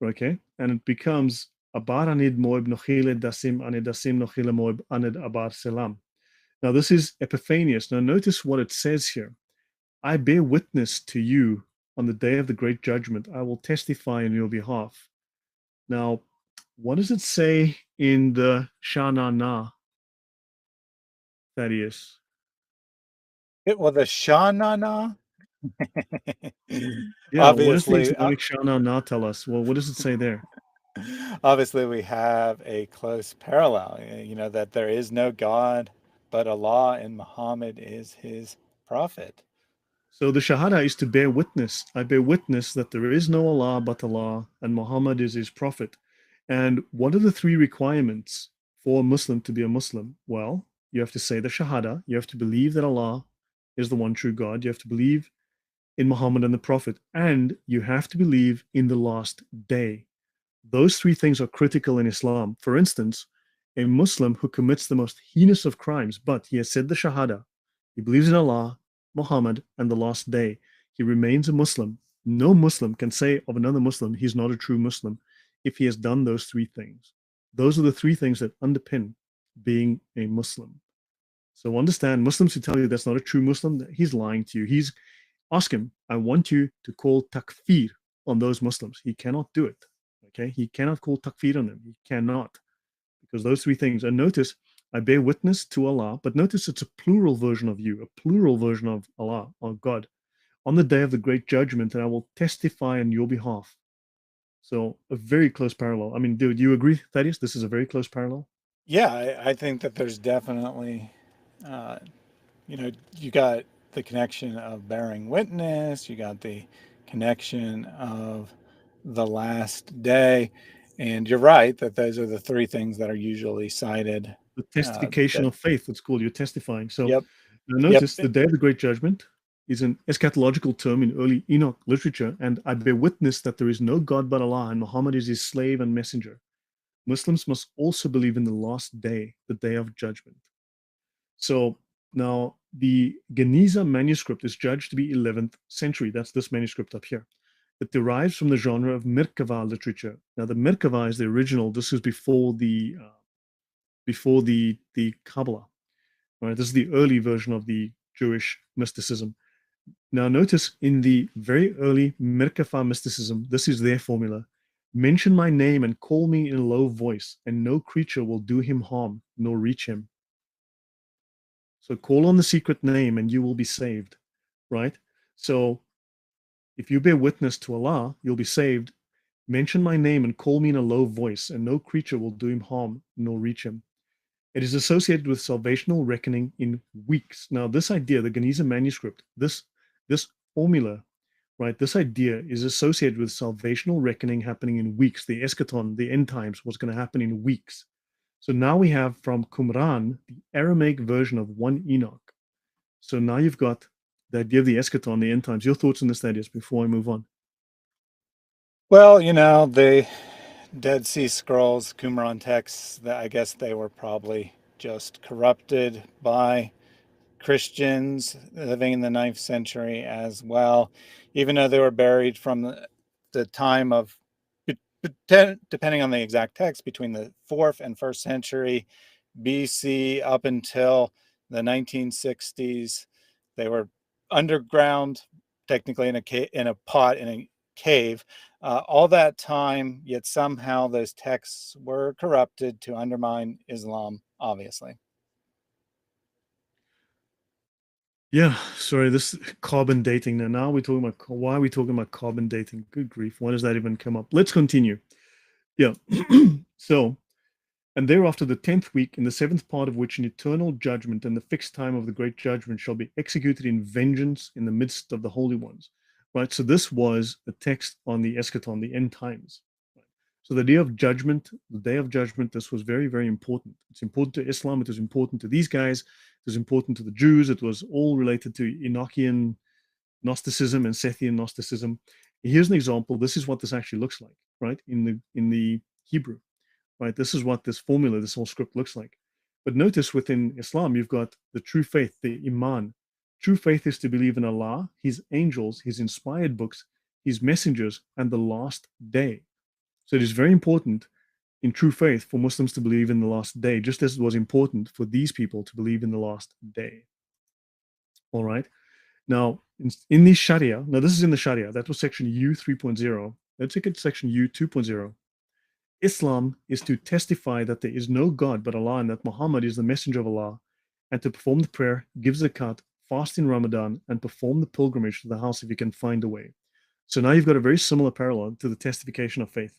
Okay? And it becomes Abar anid moib nochile dasim anedasim nochile moib anid abar selam. Now, this is Epiphanius. Now, notice what it says here. I bear witness to you on the day of the great judgment. I will testify in your behalf. Now, what does it say in the Shana Na, Thaddeus? Well, the Shanana, Yeah, what does the obviously, Islamic Shana Na tell us? Well, what does it say there? obviously, we have a close parallel. That there is no God but Allah, and Muhammad is his prophet. So the Shahada is to bear witness. I bear witness that there is no Allah but Allah and Muhammad is his prophet. And what are the three requirements for a Muslim to be a Muslim? Well, you have to say the Shahada. You have to believe that Allah is the one true God. You have to believe in Muhammad and the Prophet. And you have to believe in the last day. Those three things are critical in Islam. For instance, a Muslim who commits the most heinous of crimes, but he has said the Shahada, he believes in Allah, Muhammad, and the last day, he remains a Muslim. No Muslim can say of another Muslim he's not a true Muslim if he has done those three things. Those are the three things that underpin being a Muslim. So understand, Muslims who tell you that's not a true Muslim, he's lying to you. Ask him, I want you to call takfir on those Muslims. He cannot do it. Okay, he cannot call takfir on them. He cannot, because those three things. And notice, I bear witness to Allah, but notice it's a plural version of you, a plural version of Allah, or God, on the day of the great judgment, and I will testify on your behalf. So a very close parallel. I mean, do you agree, Thaddeus? This is a very close parallel. Yeah, I think that there's definitely, uh, you got the connection of bearing witness, you got the connection of the last day, and you're right that those are the three things that are usually cited. The testification That of faith, it's called. You're testifying. So Yep, now yep. notice the day of the great judgment is an eschatological term in early Enoch literature, and I bear witness that there is no God but Allah, and Muhammad is his slave and messenger. Muslims must also believe in the last day, the day of judgment. So now the Geniza manuscript is judged to be 11th century. That's this manuscript up here. It derives from the genre of Merkava literature. Now the Merkava is the original. This is before the Kabbalah. Right? This is the early version of the Jewish mysticism. Now notice in the very early Merkava mysticism, this is their formula. Mention my name and call me in a low voice, and no creature will do him harm nor reach him. So call on the secret name and you will be saved, right? So if you bear witness to Allah, you'll be saved. Mention my name and call me in a low voice, and no creature will do him harm nor reach him. It is associated with salvational reckoning in weeks. Now, this idea, the Geniza manuscript, this formula, right? This idea is associated with salvational reckoning happening in weeks. The eschaton, the end times, was going to happen in weeks. So now we have from Qumran the Aramaic version of 1 Enoch. So now you've got the idea of the eschaton, the end times. Your thoughts on this, Thaddeus, before I move on? Well, the Dead Sea Scrolls, Qumran texts, that I guess they were probably just corrupted by Christians living in the ninth century as well, even though they were buried from the time of, depending on the exact text, between the fourth and first century BC up until the 1960s. They were underground, technically in a pot in a cave. All that time, yet somehow those texts were corrupted to undermine Islam, obviously. Yeah, sorry, this carbon dating. Now we're talking about why are we talking about carbon dating? Good grief, why does that even come up? Let's continue. Yeah. So, and thereafter the 10th week, in the seventh part of which an eternal judgment and the fixed time of the great judgment shall be executed in vengeance in the midst of the holy ones. Right. So this was a text on the eschaton, the end times. Right? So the day of judgment, the day of judgment, this was very, very important. It's important to Islam. It was important to these guys. It was important to the Jews. It was all related to Enochian Gnosticism and Sethian Gnosticism. Here's an example. This is what this actually looks like, right? In the Hebrew, right? This is what this formula, this whole script looks like. But notice within Islam, you've got the true faith, the Iman. True faith is to believe in Allah, His angels, His inspired books, His messengers, and the last day. So it is very important in true faith for Muslims to believe in the last day, just as it was important for these people to believe in the last day. All right. Now, in the Sharia, now this is in the Sharia, that was section U 3.0. Let's take it to section U 2.0. Islam is to testify that there is no God but Allah and that Muhammad is the messenger of Allah, and to perform the prayer, give zakat, fast in Ramadan, and perform the pilgrimage to the house if you can find a way. So now you've got a very similar parallel to the testification of faith.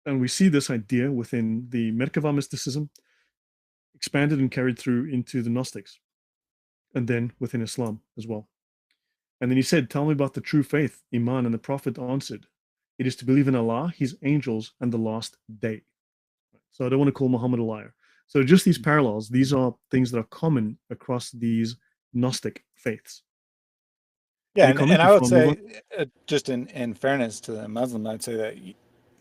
And we see this idea within the Merkava mysticism, expanded and carried through into the Gnostics, and then within Islam as well. And then he said, tell me about the true faith, Iman, and the Prophet answered, it is to believe in Allah, His angels, and the last day. So I don't want to call Muhammad a liar. So just these parallels, these are things that are common across these Gnostic faiths. Yeah, Any and comment I would before I move on? say, just in fairness to the Muslim, I'd say that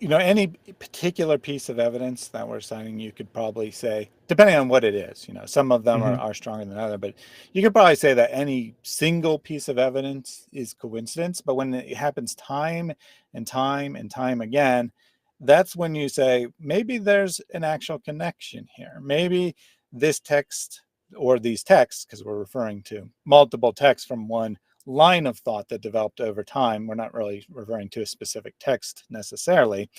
any particular piece of evidence that we're citing, you could probably say, depending on what it is, some of them Hmm. are stronger than other, but you could probably say that any single piece of evidence is coincidence. But when it happens time and time and time again, that's when you say, maybe there's an actual connection here. Maybe this text or these texts, because we're referring to multiple texts from one line of thought that developed over time. We're not really referring to a specific text necessarily.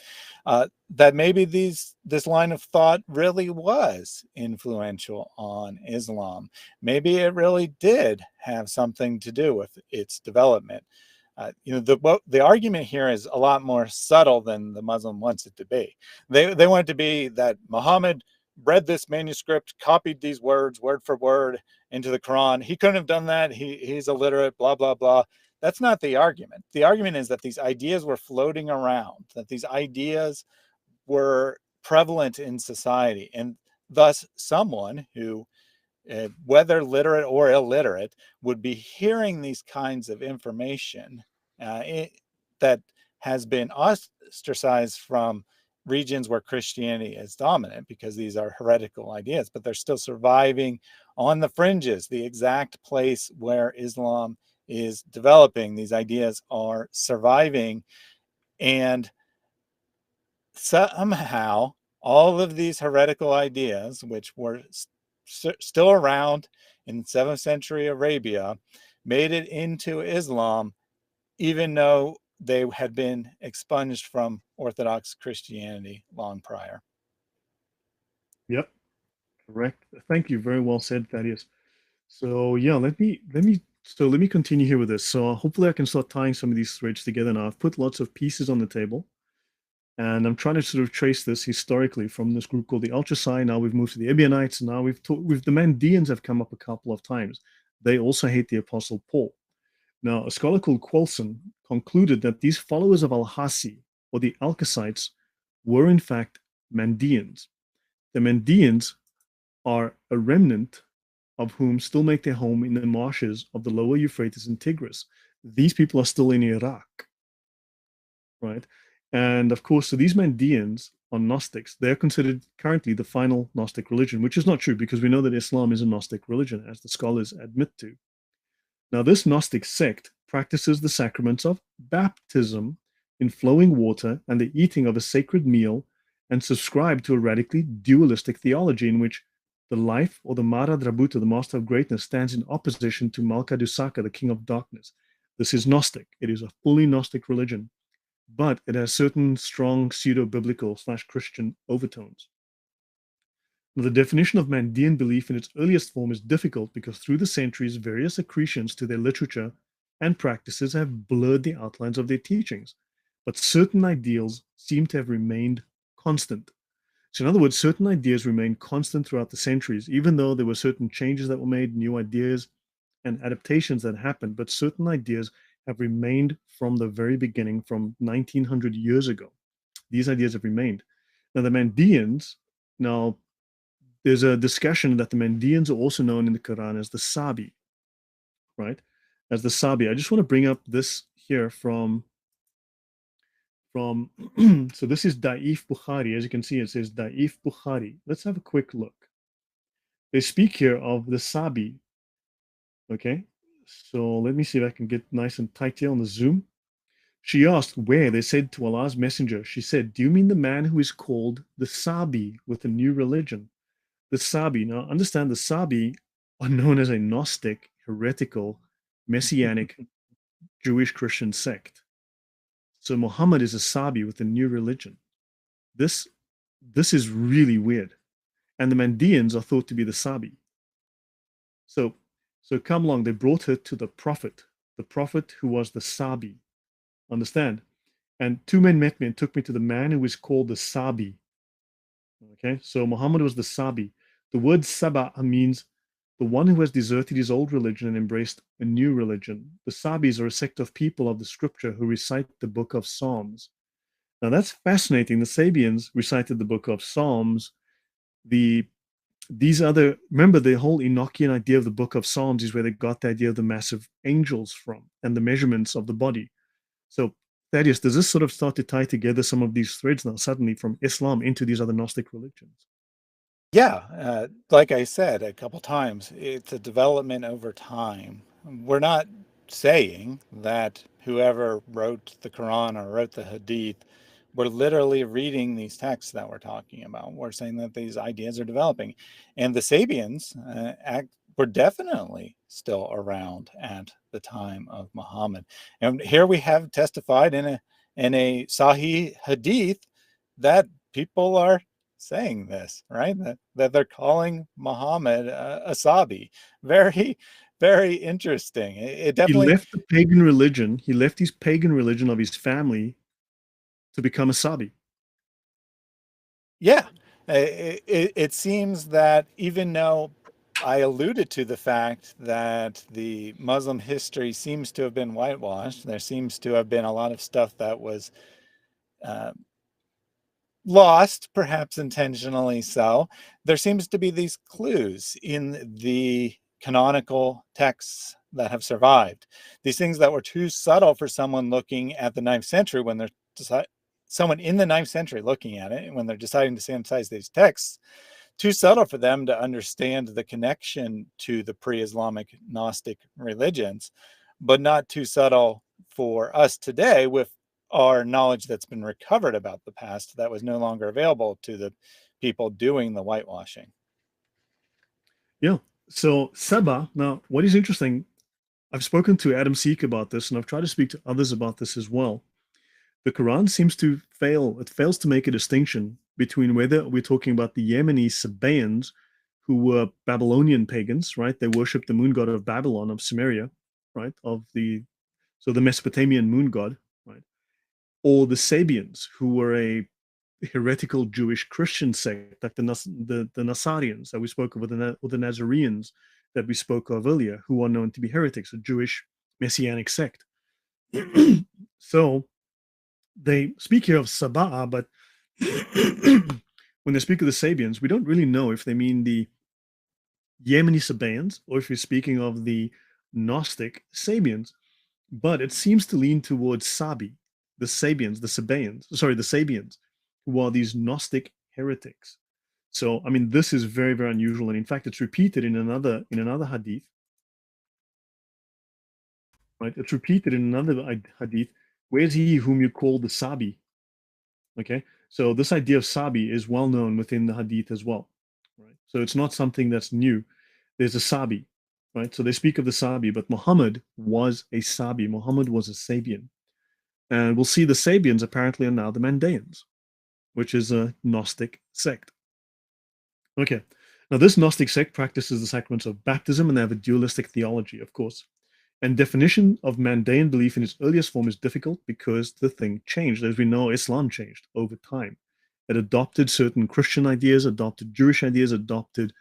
That maybe this line of thought really was influential on Islam. Maybe it really did have something to do with its development. The argument here is a lot more subtle than the Muslim wants it to be. They want it to be that Muhammad read this manuscript, copied these words word for word into the Quran. He couldn't have done that. He's illiterate, blah, blah, blah. That's not the argument. The argument is that these ideas were floating around, that these ideas were prevalent in society, and thus someone who, whether literate or illiterate, would be hearing these kinds of information that has been ostracized from regions where Christianity is dominant, because these are heretical ideas, but they're still surviving on the fringes, the exact place where Islam is developing. These ideas are surviving, and somehow all of these heretical ideas, which were still around in 7th century Arabia, made it into Islam, even though they had been expunged from Orthodox Christianity long prior. Yep, correct. Thank you. Very well said, Thaddeus. So yeah, let me continue here with this. So hopefully I can start tying some of these threads together now. I've put lots of pieces on the table, and I'm trying to sort of trace this historically from this group called the Ultrasai. Now we've moved to the Ebionites. Now the Mandeans have come up a couple of times. They also hate the Apostle Paul. Now, a scholar called Qualson concluded that these followers of Al-Hasi, or the Alkasites, were in fact Mandeans. The Mandeans are a remnant of whom still make their home in the marshes of the lower Euphrates and Tigris. These people are still in Iraq, right? And of course, so these Mandeans are Gnostics. They're considered currently the final Gnostic religion, which is not true because we know that Islam is a Gnostic religion, as the scholars admit to. Now, this Gnostic sect practices the sacraments of baptism in flowing water and the eating of a sacred meal, and subscribe to a radically dualistic theology in which the life, or the Mara Drabuta, the master of greatness, stands in opposition to Malka Dusaka, the king of darkness. This is Gnostic. It is a fully Gnostic religion, but it has certain strong pseudo-biblical / Christian overtones. Now, the definition of Mandean belief in its earliest form is difficult because through the centuries, various accretions to their literature and practices have blurred the outlines of their teachings, but certain ideals seem to have remained constant. So, in other words, certain ideas remain constant throughout the centuries, even though there were certain changes that were made, new ideas and adaptations that happened, but certain ideas have remained from the very beginning, from 1900 years ago. These ideas have remained. Now, the Mandeans, now, there's a discussion that the Mandeans are also known in the Quran as the Sabi, right? As the Sabi. I just want to bring up this here from so this is Da'if Bukhari. As you can see, it says Da'if Bukhari. Let's have a quick look. They speak here of the Sabi. Okay. So let me see if I can get nice and tight here on the Zoom. She asked where. They said to Allah's messenger. She said, do you mean the man who is called the Sabi with a new religion? The Sabi. Now, understand the Sabi are known as a Gnostic, heretical, messianic Jewish Christian sect. So Muhammad is a Sabi with a new religion. This this is really weird. And the Mandeans are thought to be the Sabi. So so come along, they brought her to the prophet who was the Sabi. Understand? And two men met me and took me to the man who was called the Sabi. Okay, so Muhammad was the Sabi. The word Saba means the one who has deserted his old religion and embraced a new religion. The Sabis are a sect of people of the scripture who recite the book of Psalms. Now that's fascinating. The Sabians recited the book of Psalms. The These other, remember, the whole Enochian idea of the book of Psalms is where they got the idea of the massive angels from and the measurements of the body. So Thaddeus, does this sort of start to tie together some of these threads now suddenly from Islam into these other Gnostic religions? Yeah, like I said a couple times, it's a development over time. We're not saying that whoever wrote the Quran or wrote the Hadith were literally reading these texts that we're talking about. We're saying that these ideas are developing. And the Sabians were definitely still around at the time of Muhammad. And here we have testified in a Sahih Hadith that people are saying this, right? That they're calling Muhammad a Sabi. Very, very interesting. It He definitely, left the pagan religion, he left his pagan religion of his family to become a Sabi. yeah. It seems that even though I alluded to the fact that the Muslim history seems to have been whitewashed, there seems to have been a lot of stuff that was uh, lost, perhaps intentionally so. There seems to be these clues in the canonical texts that have survived. These things that were too subtle for someone looking at the ninth century when they're someone in the ninth century looking at it, when they're deciding to synthesize these texts, too subtle for them to understand the connection to the pre-Islamic Gnostic religions, but not too subtle for us today with our knowledge that's been recovered about the past that was no longer available to the people doing the whitewashing. Yeah. So Saba, now what is interesting, I've spoken to Adam Seek about this, and I've tried to speak to others about this as well. The Quran seems to fail, it fails to make a distinction between whether we're talking about the Yemeni Sabaeans, who were Babylonian pagans, right? They worshipped the moon god of Babylon, of Sumeria, right? So the Mesopotamian moon god, right? Or the Sabians, who were a heretical Jewish Christian sect, like the Nasarians that we spoke of, or the Nazareans that we spoke of earlier, who are known to be heretics, a Jewish messianic sect. So they speak here of Sabah, but when they speak of the Sabians, we don't really know if they mean the Yemeni Sabaeans or if you're speaking of the Gnostic Sabians. But it seems to lean towards Sabi, the Sabians, the Sabaeans, sorry, the Sabians, who are these Gnostic heretics. So, I mean, this is very, very unusual, and in fact, it's repeated in another hadith, right? It's repeated in another hadith. Where's he whom you call the Sabi? Okay, so this idea of Sabi is well known within the hadith as well, right? So it's not something that's new. There's a Sabi, right? So they speak of the Sabi, but Muhammad was a Sabi. Muhammad was a Sabian. And we'll see the Sabians apparently are now the Mandaeans, which is a Gnostic sect. Okay. Now, this Gnostic sect practices the sacraments of baptism and they have a dualistic theology, of course. And definition of Mandaean belief in its earliest form is difficult because the thing changed. As we know, Islam changed over time. It adopted certain Christian ideas, adopted Jewish ideas, adopted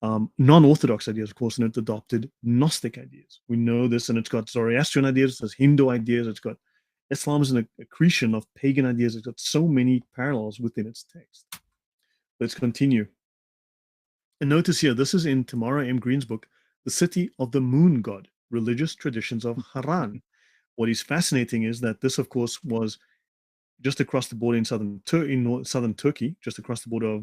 non-Orthodox ideas, of course, and it adopted Gnostic ideas. We know this, and it's got Zoroastrian ideas, there's Hindu ideas, it's got Islam is an accretion of pagan ideas. It's got so many parallels within its text. Let's continue. And notice here, this is in Tamara M. Green's book, The City of the Moon God, Religious Traditions of Haran. What is fascinating is that this, of course, was just across the border in southern Turkey, just across the border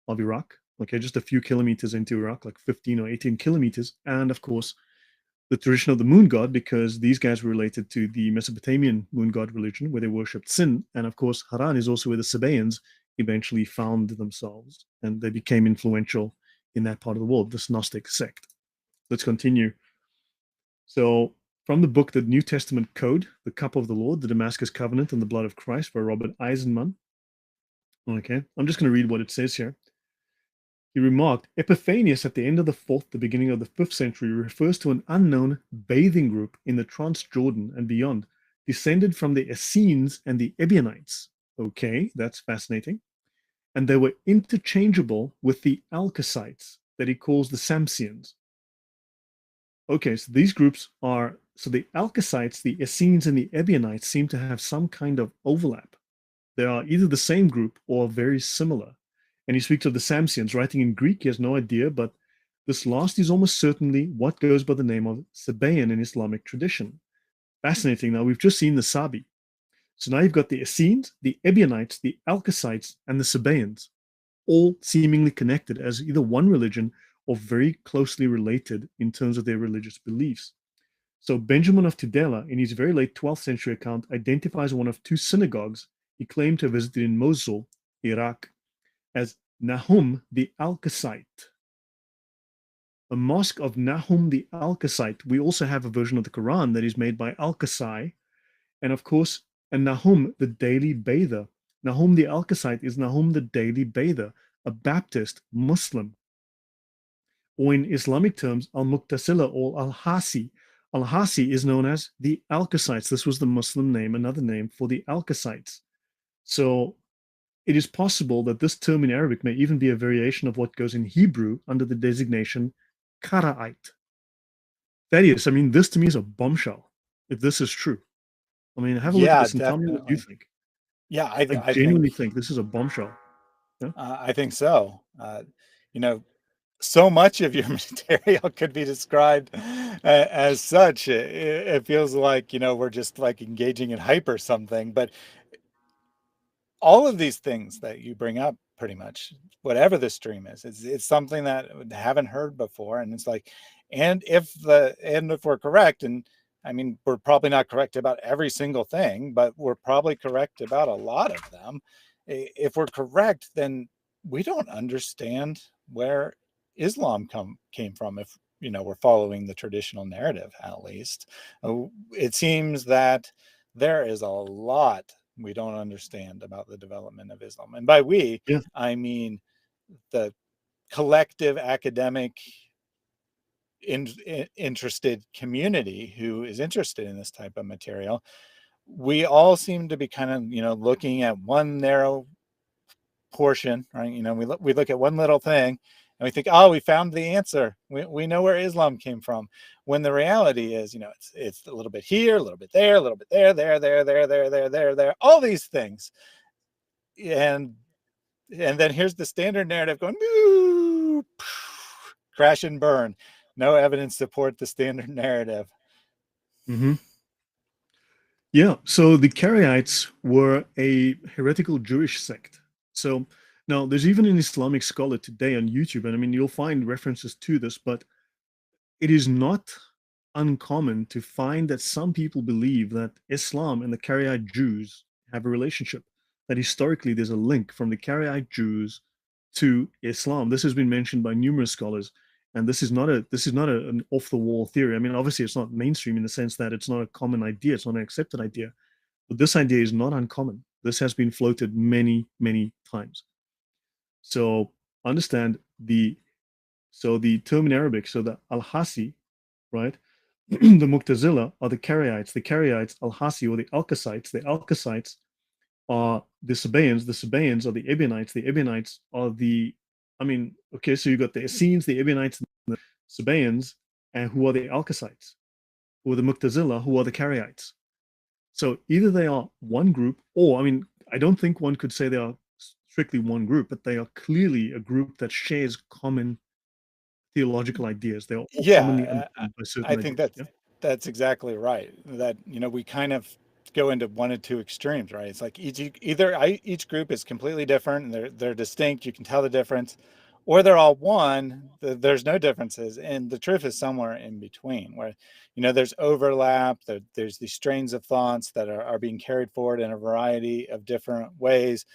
of Iraq. Okay, just a few kilometers into Iraq, like 15 or 18 kilometers. And of course, the tradition of the moon god, because these guys were related to the Mesopotamian moon god religion, where they worshipped Sin. And of course, Haran is also where the Sabaeans eventually found themselves, and they became influential in that part of the world, this Gnostic sect. Let's continue. So, from the book, The New Testament Code, The Cup of the Lord, The Damascus Covenant, and the Blood of Christ by Robert Eisenman. Okay, I'm just going to read what it says here. He remarked, Epiphanius at the end of the 4th, the beginning of the 5th century refers to an unknown bathing group in the Transjordan and beyond, descended from the Essenes and the Ebionites. Okay, that's fascinating. And they were interchangeable with the Alkasites that he calls the Samsians. Okay, so these groups are, so the Alkasites, the Essenes, and the Ebionites seem to have some kind of overlap. They are either the same group or very similar. And he speaks of the Samsians, writing in Greek, he has no idea, but this last is almost certainly what goes by the name of Sabaean in Islamic tradition. Fascinating. Now, we've just seen the Sabi. So now you've got the Essenes, the Ebionites, the Alkacites, and the Sabaeans, all seemingly connected as either one religion or very closely related in terms of their religious beliefs. So Benjamin of Tudela, in his very late 12th century account, identifies one of two synagogues he claimed to have visited in Mosul, Iraq, as Nahum the Alkasite. A mosque of Nahum the Alkasite. We also have a version of the Quran that is made by Al-Kasai, and of course, and Nahum the daily bather. Nahum the Alkasite is Nahum the daily bather, a Baptist Muslim, or in Islamic terms, Al-Muqtasila or Al-Hasi. Al-Hasi is known as the Alkacites. This was the Muslim name, another name for the Alkacites. So it is possible that this term in Arabic may even be a variation of what goes in Hebrew under the designation Karaite. Thaddeus, I mean, this to me is a bombshell, if this is true. I mean, have a look at Yeah, this and tell me what you definitely. think. Yeah, I I genuinely think think this is a bombshell. Yeah. I think so. You know, so much of your material could be described as such. It feels like, we're just like engaging in hype or something, but all of these things that you bring up, pretty much whatever the stream is, it's something that I haven't heard before. And it's like, and if we're correct, and I mean, we're probably not correct about every single thing, but we're probably correct about a lot of them. If we're correct, then we don't understand where Islam came from, if we're following the traditional narrative. At least it seems that there is a lot we don't understand about the development of Islam. And by we, Yeah. I mean the collective academic interested community who is interested in this type of material. We all seem to be kind of, looking at one narrow portion, right? We look at one little thing and we think, oh, we found the answer. We know where Islam came from. When the reality is, it's a little bit here, a little bit there, a little bit there, all these things. And then here's the standard narrative going, crash and burn. No evidence support the standard narrative. Mm-hmm. Yeah, so the Karaites were a heretical Jewish sect. So now there's even an Islamic scholar today on YouTube, and I mean, you'll find references to this, but it is not uncommon to find that some people believe that Islam and the Karaite Jews have a relationship, that historically there's a link from the Karaite Jews to Islam. This has been mentioned by numerous scholars, and an off the wall theory. I mean, obviously it's not mainstream in the sense that it's not a common idea, it's not an accepted idea, but this idea is not uncommon. This has been floated many, many times. So understand the term in Arabic, so the al-Hasi, right? The Mu'tazila are the Karaites, Al-Hasi, or the Alkacites. The Alkacites are the Sabaeans are the Ebionites are I mean, okay, so you got the Essenes, the Ebionites, and the Sabaeans, and who are the Alkacites, who are the Mu'tazila, who are the Karaites. So either they are one group, or, I mean, I don't think one could say they are strictly one group, but they are clearly a group that shares common theological ideas. They are all commonly Yeah, understood by I certain think ideas. Yeah. that's exactly right. That we kind of go into one of two extremes, right? It's like each group is completely different and they're distinct. You can tell the difference, or they're all one. There's no differences, and the truth is somewhere in between, where there's overlap. There's these strains of thoughts that are being carried forward in a variety of different ways.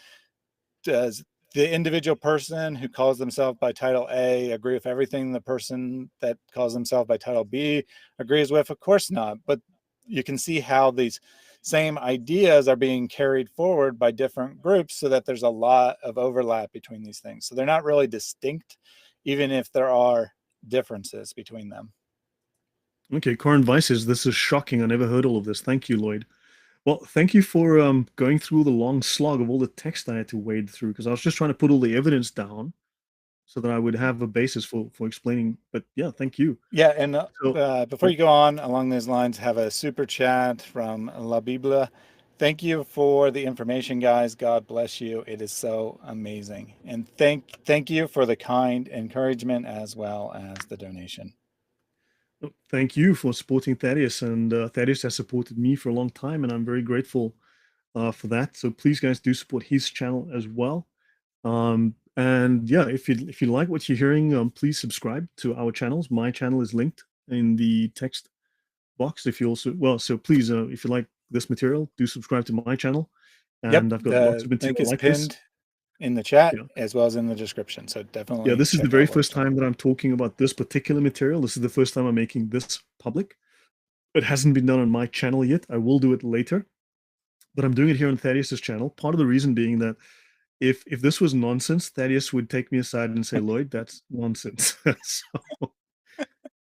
Does the individual person who calls themselves by title A agree with everything the person that calls themselves by title B agrees with? Of course not. But you can see how these same ideas are being carried forward by different groups so that there's a lot of overlap between these things. So they're not really distinct, even if there are differences between them. Okay, Corin Weiss says, this is shocking. I never heard all of this. Thank you, Lloyd. Well, thank you for going through the long slog of all the text I had to wade through because I was just trying to put all the evidence down so that I would have a basis for explaining. But yeah, thank you. Yeah, and So before yeah, you go on along those lines, have a super chat from La Biblia. Thank you for the information, guys. God bless you. It is so amazing, and thank you for the kind encouragement as well as the donation. thank you for supporting Thaddeus, and Thaddeus has supported me for a long time, and I'm very grateful for that. So please, guys, do support his channel as well. And yeah, if you like what you're hearing, please subscribe to our channels. My channel is linked in the text box. If you also, well, so please, if you like this material, do subscribe to my channel. Yep, And I've got lots the of link material is like this. pinned in the chat Yeah. as well as in the description. So Yeah, definitely this is the check very out what first it's about. time that I'm talking about this particular material. This is the first time I'm making this public. It hasn't been done on my channel yet. I will do it later, but I'm doing it here on Thaddeus's channel. Part of the reason being that if this was nonsense, Thaddeus would take me aside and say, Lloyd, that's nonsense.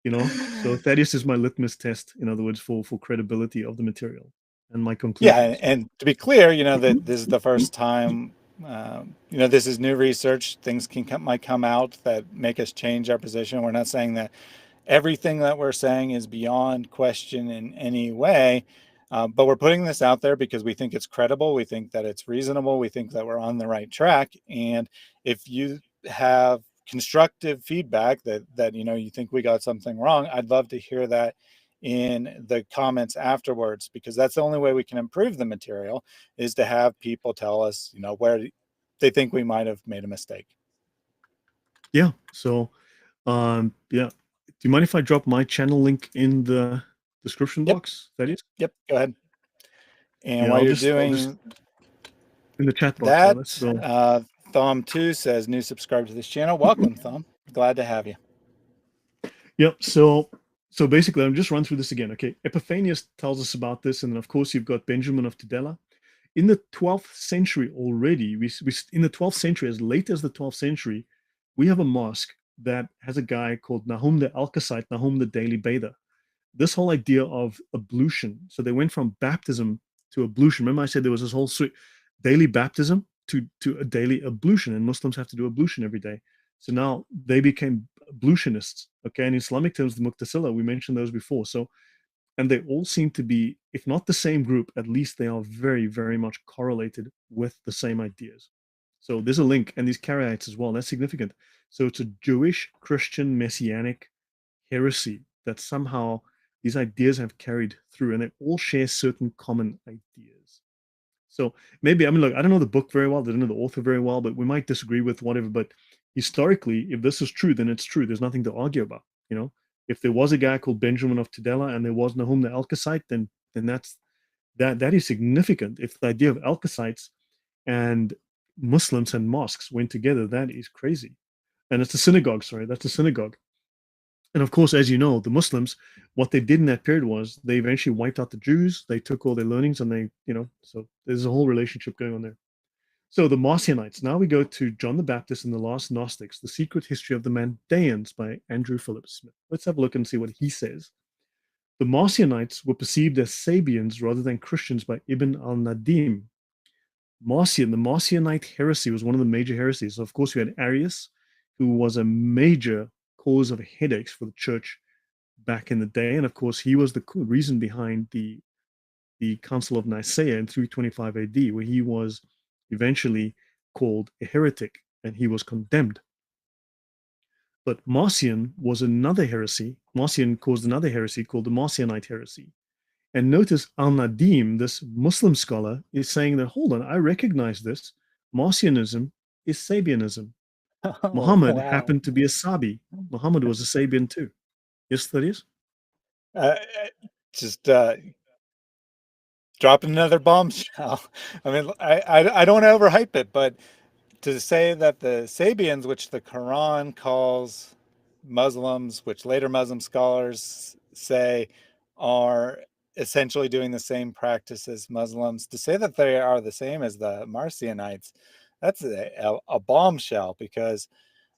So, so Thaddeus is my litmus test, in other words, for credibility of the material and my Yeah, conclusions. and to be clear, that this is the first time, this is new research. Things might come out that make us change our position. We're not saying that everything that we're saying is beyond question in any way, but we're putting this out there because we think it's credible. We think that it's reasonable. We think that we're on the right track. And if you have constructive feedback that you think we got something wrong, I'd love to hear that in the comments afterwards, because that's the only way we can improve the material, is to have people tell us where they think we might have made a mistake. Yeah. So, yeah. Do you mind if I drop my channel link in the description Yep. box, Thaddeus? Yep, go ahead. And Yeah, while you're I'll just doing in the chat box that, rather. So, Thumb2 says, new subscribe to this channel. Welcome, Thumb. Glad to have you. yep. So basically, I'm just run through this again. Okay, Epiphanius tells us about this, and then of course you've got Benjamin of Tudela. In the 12th century already, we in the 12th century, as late as the 12th century, we have a mosque that has a guy called Nahum the Alkasite, Nahum the Daily Bather. This whole idea of ablution. So they went from baptism to ablution. Remember, I said there was this whole daily baptism to a daily ablution, and Muslims have to do ablution every day. So now they became ablutionists. Okay, in Islamic terms, the Muqtasila, we mentioned those before. So, and they all seem to be, if not the same group, at least they are very, very much correlated with the same ideas. So there's a link, and these Karaites as well. That's significant. So it's a Jewish Christian messianic heresy that somehow these ideas have carried through, and they all share certain common ideas. So maybe, I mean, look, I don't know the book very well, I don't know the author very well, but we might disagree with whatever. But historically, if this is true, then it's true. There's nothing to argue about. If there was a guy called Benjamin of Tudela and there was Nahum the Alkasite, then that is significant. If the idea of Alkasites and Muslims and mosques went together, that is crazy. And it's a synagogue, sorry, that's a synagogue. And of course, as you know, the Muslims, what they did in that period was they eventually wiped out the Jews. They took all their learnings and so there's a whole relationship going on there. So the Marcionites. Now we go to John the Baptist and the Last Gnostics, The Secret History of the Mandaeans by Andrew Phillips Smith. Let's have a look and see what he says. The Marcionites were perceived as Sabians rather than Christians by Ibn al-Nadim. The Marcionite heresy was one of the major heresies. So of course, we had Arius, who was a major cause of headaches for the church back in the day. And of course, he was the reason behind the Council of Nicaea in 325 AD, where he was eventually called a heretic and he was condemned. But Marcion was another heresy. Marcion caused another heresy called the Marcionite heresy. And notice Al-Nadim, this Muslim scholar, is saying that, hold on, I recognize this. Marcionism is Sabianism. Oh, Muhammad wow. happened to be a Sabi. Muhammad was a Sabian too. Yes, that is. Uh, just dropping another bombshell. I mean, I don't want to overhype it, but to say that the Sabians, which the Quran calls Muslims, which later Muslim scholars say are essentially doing the same practice as Muslims, to say that they are the same as the Marcionites, that's a bombshell, because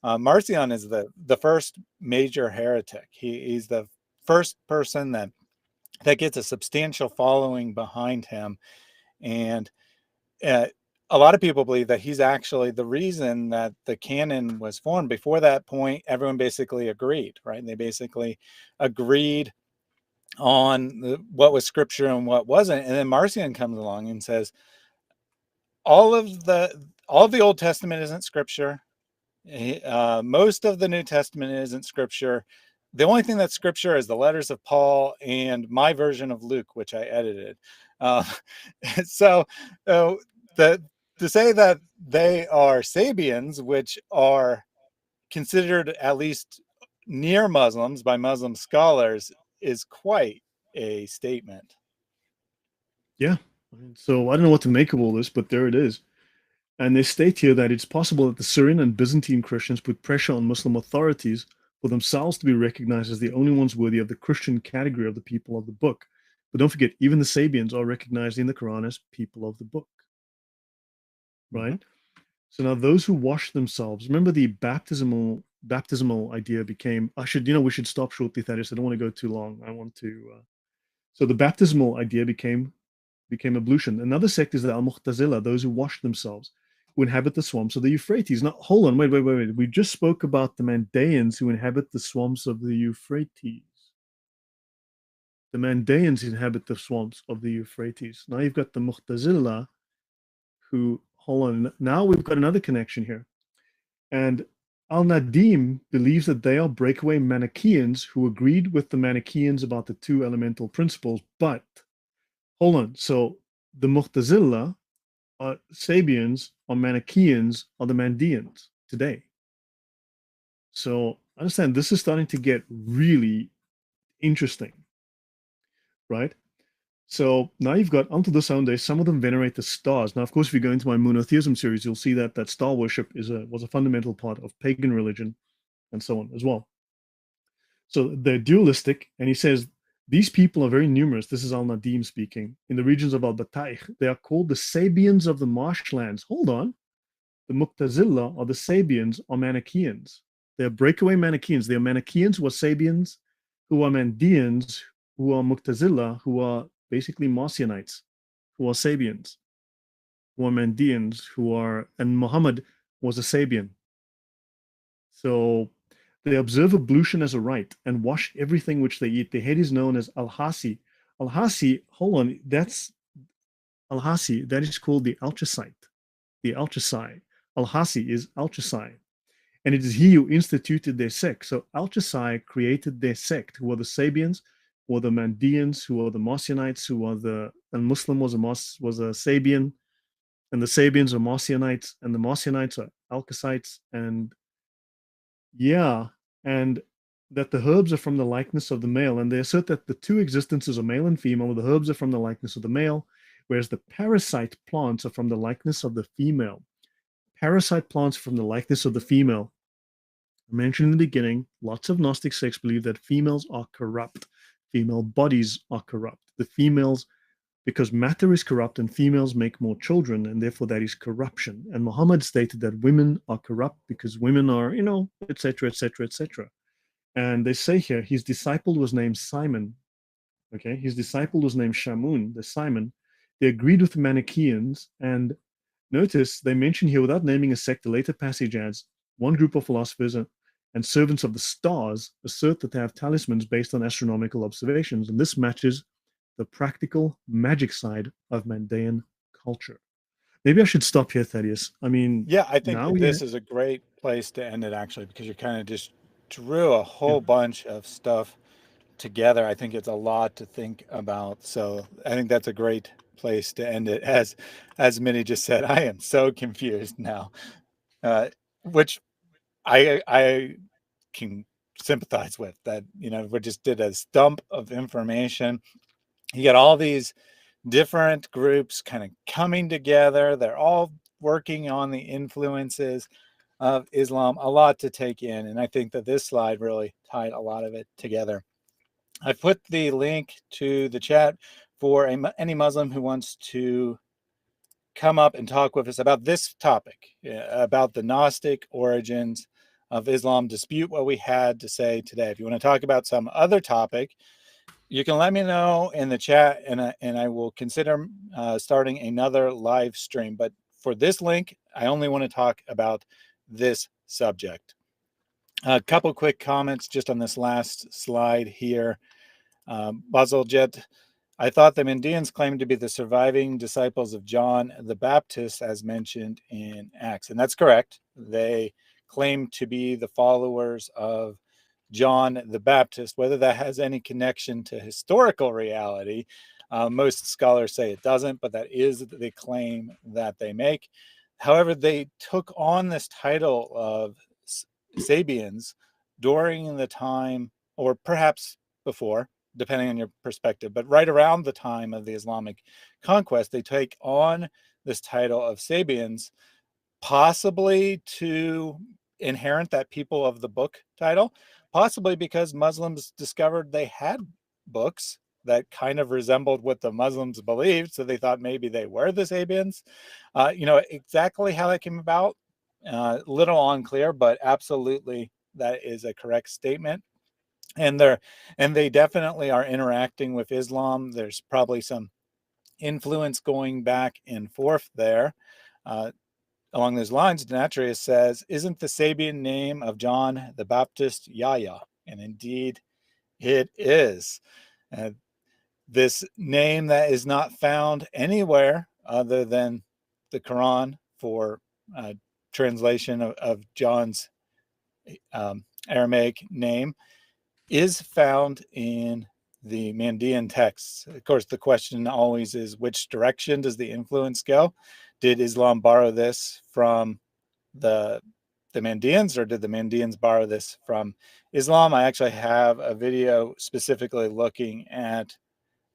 Marcion is the first major heretic. He's the first person that gets a substantial following behind him, and uh, a lot of people believe that he's actually the reason that the canon was formed. Before that point, everyone basically agreed, right? They basically agreed on what was scripture and what wasn't. And then Marcion comes along and says, all of the Old Testament isn't scripture. Most of the New Testament isn't scripture. The only thing that's scripture is the letters of Paul and my version of Luke, which I edited. Uh, so uh, the, to say that they are Sabians, which are considered at least near Muslims by Muslim scholars, is quite a statement. Yeah. So I don't know what to make of all this, but there it is. And they state here that it's possible that the Syrian and Byzantine Christians put pressure on Muslim authorities for themselves to be recognized as the only ones worthy of the Christian category of the people of the book. But don't forget, even the Sabians are recognized in the Quran as people of the book, Mm-hmm. right? So now those who wash themselves, remember the baptismal idea became, we should stop shortly, Thaddeus. I don't want to go too long. I want to so the baptismal idea became ablution. Another sect is the Al-Mu'tazila, those who wash themselves, who inhabit the swamps of the Euphrates. Now, hold on, wait. We just spoke about the Mandaeans who inhabit the swamps of the Euphrates. The Mandaeans inhabit the swamps of the Euphrates. Now you've got the Mu'tazila who, hold on, now we've got another connection here. And Al-Nadim believes that they are breakaway Manichaeans who agreed with the Manichaeans about the two elemental principles. But hold on, so the Mu'tazila are Sabians or Manichaeans or the Mandeans today. So understand this is starting to get really interesting, right? So now you've got unto this own day, some of them venerate the stars. Now, of course, if you go into my monotheism series, you'll see that star worship was a fundamental part of pagan religion and so on as well. So they're dualistic, and he says these people are very numerous. This is Al Nadim speaking. In the regions of Al Bataikh, they are called the Sabians of the marshlands. Hold on. The Mu'tazila or the Sabians are Manichaeans. They're breakaway Manichaeans. They are Manichaeans who are Sabians, who are Mandeans, who are Mu'tazila, who are basically Marcionites, who are Sabians, who are Mandeans, and Muhammad was a Sabian. So they observe ablution as a rite and wash everything which they eat. The head is known as Al-Hasi. Al-Hasi, hold on, that's Al-Hasi, that is called the Alchasite, the Alchasai. Al-Hasi is Alchasai. And it is he who instituted their sect. So Alchasai created their sect, who are the Sabians, who are the Mandeans, who are the Marcionites, and Muslim was a Sabian, and the Sabians are Marcionites, and the Marcionites are Alkasites, and yeah, and that the herbs are from the likeness of the male, and they assert that the two existences are male and female, the herbs are from the likeness of the male, whereas the parasite plants are from the likeness of the female. Parasite plants from the likeness of the female. I mentioned in the beginning, lots of Gnostic sects believe that females are corrupt. Female bodies are corrupt. The females, because matter is corrupt and females make more children, and therefore that is corruption. And Muhammad stated that women are corrupt because women are, etc., etc., etc. And they say here his disciple was named Simon. Okay, his disciple was named Shamun, the Simon. They agreed with the Manichaeans, and notice they mention here, without naming a sect, the later passage adds one group of philosophers and servants of the stars assert that they have talismans based on astronomical observations, and this matches the practical magic side of Mandaean culture. Maybe I should stop here, Thaddeus. I mean, Yeah, I think now that we this have, is a great place to end it, actually, because you kind of just drew a yeah, whole bunch of stuff together. I think it's a lot to think about. So I think that's a great place to end it. As Minnie just said, I am so confused now, which I can sympathize with. That we just did a stump of information. You get all these different groups kind of coming together. They're all working on the influences of Islam. A lot to take in, and I think that this slide really tied a lot of it together. I put the link to the chat for any Muslim who wants to come up and talk with us about this topic, about the Gnostic origins of Islam. Dispute what we had to say today. If you want to talk about some other topic, you can let me know in the chat, and I will consider starting another live stream. But for this link, I only want to talk about this subject. A couple quick comments just on this last slide here. Basil Jet, I thought the Mandeans claimed to be the surviving disciples of John the Baptist, as mentioned in Acts. And that's correct. They claim to be the followers of John the Baptist. Whether that has any connection to historical reality, Most scholars say it doesn't, but that is the claim that they make. However, they took on this title of Sabians during the time, or perhaps before, depending on your perspective, but right around the time of the Islamic conquest, they take on this title of Sabians, possibly to inherit that people of the book title, possibly because Muslims discovered they had books that kind of resembled what the Muslims believed, so they thought maybe they were the Sabians. Exactly how that came about, little unclear, but absolutely that is a correct statement. And they definitely are interacting with Islam. There's probably some influence going back and forth there. Along those lines, Demetrius says, "Isn't the Sabian name of John the Baptist Yahya?" And indeed, it is. Uh, this name that is not found anywhere other than the Quran for translation of John's Aramaic name is found in the Mandean texts. Of course, the question always is, which direction does the influence go? Did Islam borrow this from the Mandeans, or did the Mandeans borrow this from Islam? I actually have a video specifically looking at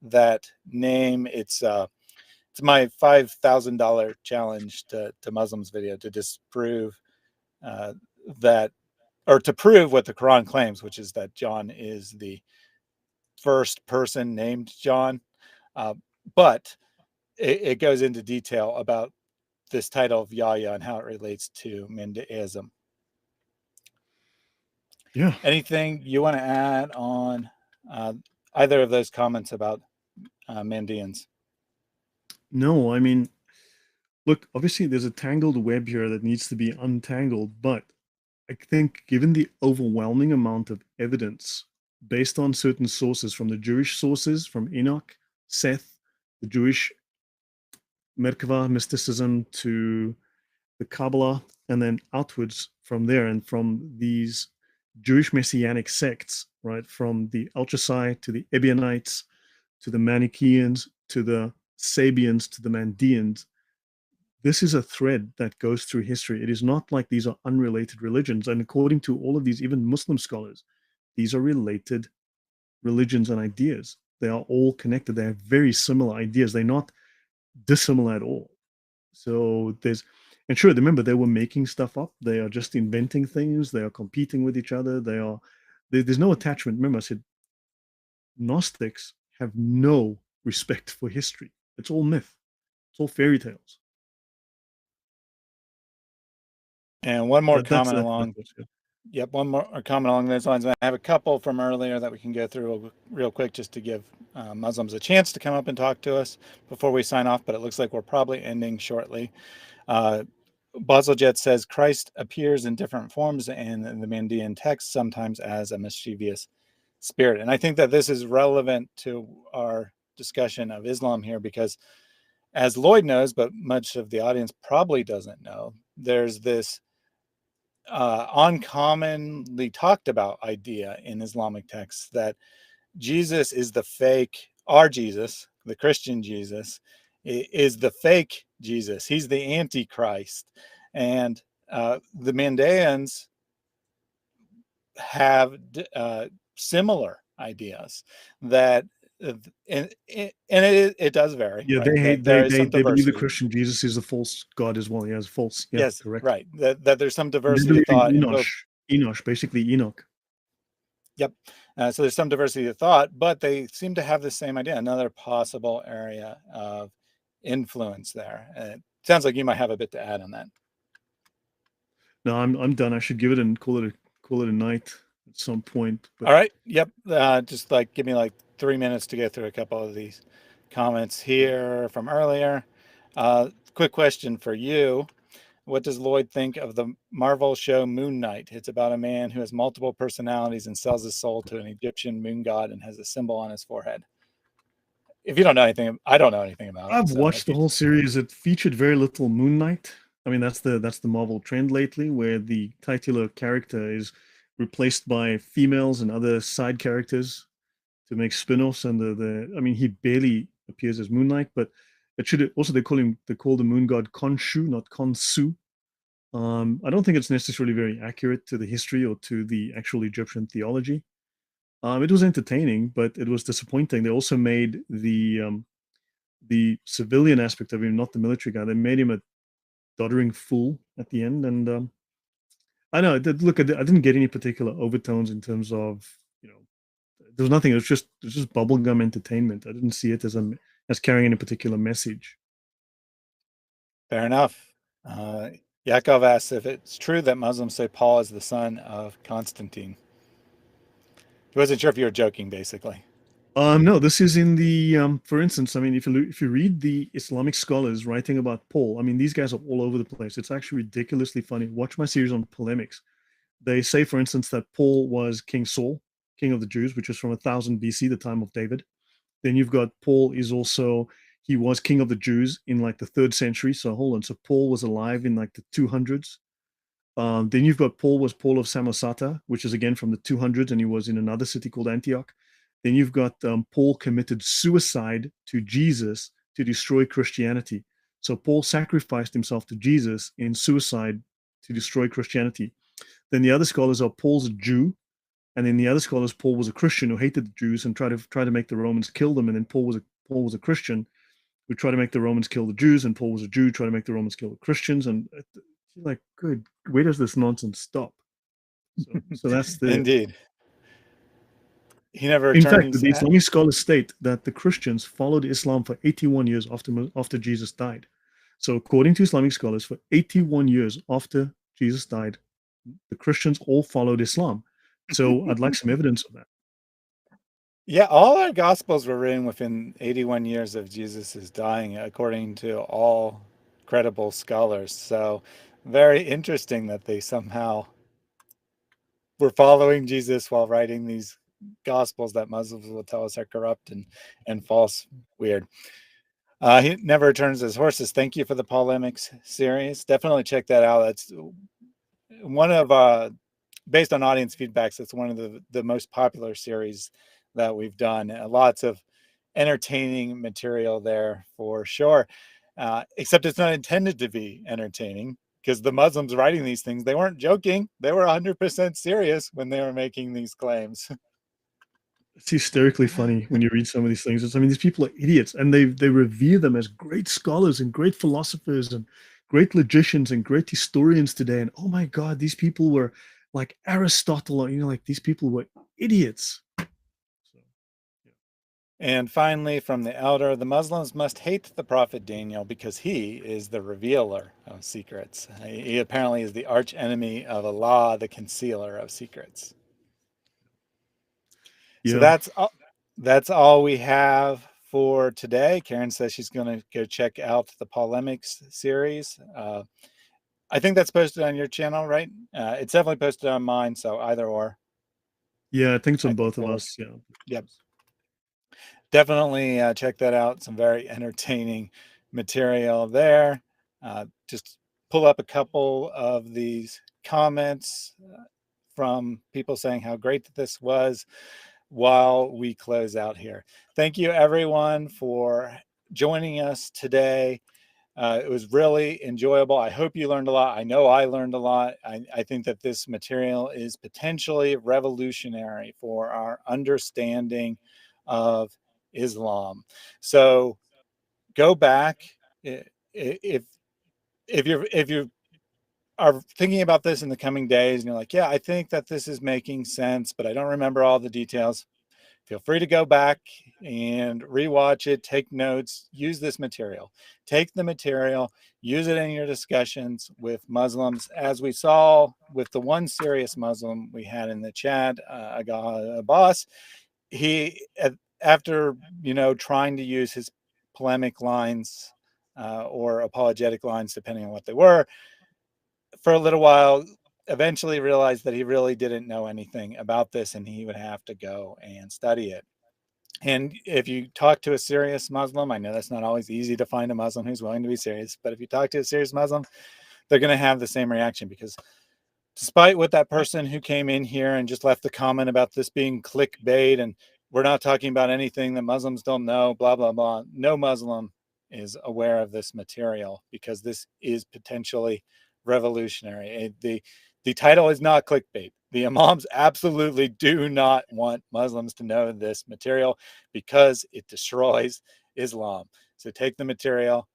that name. It's my $5,000 challenge to Muslims video to disprove that, or to prove what the Quran claims, which is that John is the first person named John. Uh, but it goes into detail about this title of Yahya and how it relates to Mandaism. Yeah. Anything you want to add on either of those comments about Mandeans? No, I mean, look, obviously there's a tangled web here that needs to be untangled, but I think given the overwhelming amount of evidence based on certain sources, from the Jewish sources, from Enoch, Seth, the Jewish Merkava mysticism, to the Kabbalah, and then outwards from there, and from these Jewish messianic sects, right, from the Alchasai to the Ebionites to the Manichaeans to the Sabians to the Mandeans, this is a thread that goes through history. It is not like these are unrelated religions. And according to all of these, even Muslim scholars, these are related religions and ideas. They are all connected. They have very similar ideas. They're not dissimilar at all. So and sure, remember, they were making stuff up. They are just inventing things. They are competing with each other. There's no attachment. Remember, I said Gnostics have no respect for history. It's all myth. It's all fairy tales. And one more That's comment along. yeah. Yep, one more comment along those lines. I have a couple from earlier that we can go through real quick just to give Muslims a chance to come up and talk to us before we sign off, but it looks like we're probably ending shortly. Bazeljet says, Christ appears in different forms in the Mandean text, sometimes as a mischievous spirit. And I think that this is relevant to our discussion of Islam here, because as Lloyd knows, but much of the audience probably doesn't know, there's this uncommonly talked about idea in Islamic texts that Jesus is the fake, our Jesus, the Christian Jesus, is the fake Jesus. He's the Antichrist. And the Mandaeans have similar ideas that, and it does vary, Yeah, right? they That hate there is some they believe the diversity. Christian Jesus is a false god as well. Yeah, it's false. Yeah, Yes, correct. right. That there's some And they diversity of believe in thought in both. Enosh, basically Enoch. Yep. So there's some diversity of thought, but they seem to have the same idea. Another possible area of influence there. It sounds like you might have a bit to add on that. No, I'm done. I should give it and call it a night at some point. But All right. Yep. Just like give me like 3 minutes to go through a couple of these comments here from earlier. Quick question for you. What does Lloyd think of the Marvel show Moon Knight? It's about a man who has multiple personalities and sells his soul to an Egyptian moon god and has a symbol on his forehead. If you don't know anything, I don't know anything about it. I've So watched if the you, whole series. It featured very little Moon Knight. I mean, that's the Marvel trend lately, where the titular character is replaced by females and other side characters to make spin-offs. And I mean, he barely appears as moonlight, but it should also they call the moon god Khonshu, not Khonsu. I don't think it's necessarily very accurate to the history or to the actual Egyptian theology. It was entertaining, but it was disappointing. They also made the civilian aspect of him, not the military guy. They made him a doddering fool at the end, and I know. Look, I didn't get any particular overtones in terms of there was nothing. It was just bubblegum entertainment. I didn't see it as carrying any particular message. Fair enough. Yakov asks if it's true that Muslims say Paul is the son of Constantine. He wasn't sure if you were joking, basically. No, this is in the for instance, I mean, if you read the Islamic scholars writing about Paul, I mean, these guys are all over the place. It's actually ridiculously funny. Watch my series on polemics. They say, for instance, that Paul was King Saul, king of the Jews, which was from 1000 BC, the time of David. Then you've got Paul is also he was king of the Jews in like the third century. So hold on, so Paul was alive in like the 200s. Then you've got Paul was Paul of Samosata, which is again from the 200s, and he was in another city called Antioch. Then you've got Paul committed suicide to Jesus to destroy Christianity. So Paul sacrificed himself to Jesus in suicide to destroy Christianity. Then the other scholars are Paul's a Jew, and then the other scholars Paul was a Christian who hated the Jews and tried to make the Romans kill them. And then Paul was a Christian who tried to make the Romans kill the Jews, and Paul was a Jew trying to make the Romans kill the Christians. And like, good, where does this nonsense stop? So that's the. Indeed. He never In fact, returns. the Islamic scholars state that the Christians followed Islam for 81 years after Jesus died. So, according to Islamic scholars, for 81 years after Jesus died, the Christians all followed Islam. So, I'd like some evidence of that. Yeah, all our gospels were written within 81 years of Jesus' dying, according to all credible scholars. So, very interesting that they somehow were following Jesus while writing these gospels that Muslims will tell us are corrupt and false. Weird. He never returns his horses. Thank you for the polemics series. Definitely check that out. That's one of based on audience feedbacks, it's one of the most popular series that we've done. Lots of entertaining material there for sure. Except it's not intended to be entertaining, because the Muslims writing these things, they weren't joking. They were 100% serious when they were making these claims. It's hysterically funny when you read some of these things. I mean, these people are idiots, and they revere them as great scholars and great philosophers and great logicians and great historians today. And oh my God, these people were like Aristotle, or like these people were idiots. So, yeah. And finally, from the elder, the Muslims must hate the prophet Daniel because he is the revealer of secrets. He apparently is the arch enemy of Allah, the concealer of secrets. So Yeah. that's all we have for today. Karen says she's going to go check out the polemics series. I think that's posted on your channel, right? It's definitely posted on mine, so either or. Yeah, I think it's I on think both of will work. us. Yeah. Yep. Definitely check that out. Some very entertaining material there. Just pull up a couple of these comments from people saying how great that this was while we close out here. Thank you, everyone, for joining us today. It was really enjoyable. I hope you learned a lot. I know I learned a lot. I think that this material is potentially revolutionary for our understanding of Islam. So go back if you are thinking about this in the coming days and you're like, yeah, I think that this is making sense, but I don't remember all the details. Feel free to go back and rewatch it, take notes, use this material. Take the material, use it in your discussions with Muslims. As we saw with the one serious Muslim we had in the chat, Aga Abbas, he, after, trying to use his polemic lines or apologetic lines, depending on what they were, for a little while, eventually realized that he really didn't know anything about this and he would have to go and study it. And if you talk to a serious Muslim, I know that's not always easy to find a Muslim who's willing to be serious, but if you talk to a serious Muslim, they're going to have the same reaction, because despite what that person who came in here and just left the comment about this being clickbait and we're not talking about anything that Muslims don't know, blah, blah, blah. No Muslim is aware of this material because this is potentially revolutionary. The title is not clickbait. The Imams absolutely do not want Muslims to know this material because it destroys Islam. So take the material,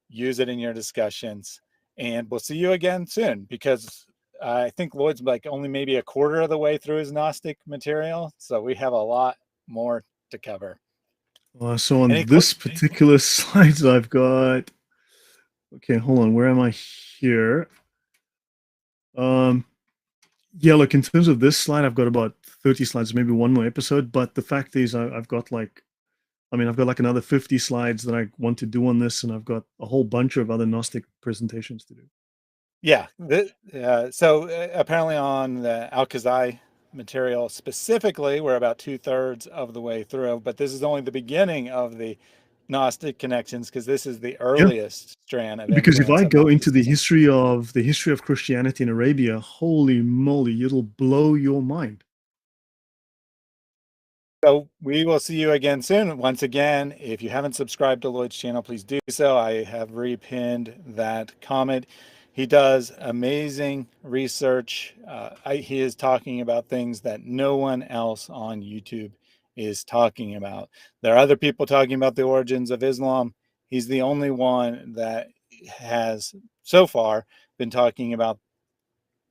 use it in your discussions, and we'll see you again soon because I think Lloyd's like only maybe a quarter of the way through his Gnostic material. So we have a lot more to cover. So on Any this particular slides, I've got, okay, hold on, where am I here? Yeah, look, in terms of this slide, I've got about 30 slides, maybe one more episode. But the fact is, I've got like, I mean, I've got like another 50 slides that I want to do on this, and I've got a whole bunch of other Gnostic presentations to do. Yeah. So apparently on the Al-Khazai material specifically, we're about 2/3 of the way through, but this is only the beginning of the Gnostic connections because this is the Yeah, earliest strand of because if influence I of go into Gnosticism. the history of Christianity in Arabia, holy moly, it'll blow your mind. So we will see you again soon. Once again, if you haven't subscribed to Lloyd's channel, please do so. I have repinned that comment. He does amazing research. He is talking about things that no one else on YouTube is talking about. There are other people talking about the origins of Islam. He's the only one that has so far been talking about,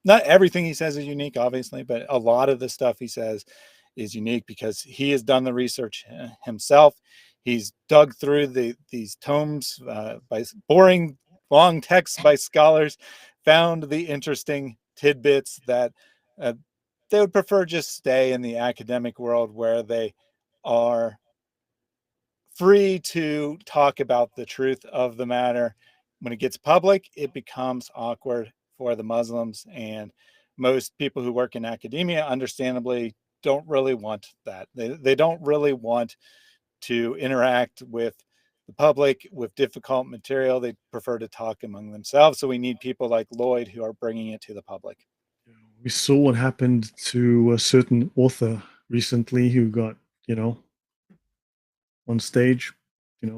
not everything he says is unique, obviously, but a lot of the stuff he says is unique because he has done the research himself. He's dug through these tomes by boring long texts by scholars, found the interesting tidbits that uh, they would prefer just stay in the academic world where they are free to talk about the truth of the matter. When it gets public, it becomes awkward for the Muslims, and most people who work in academia, understandably, don't really want that. They don't really want to interact with the public with difficult material. They prefer to talk among themselves. So we need people like Lloyd who are bringing it to the public. We saw what happened to a certain author recently who got, you know, on stage,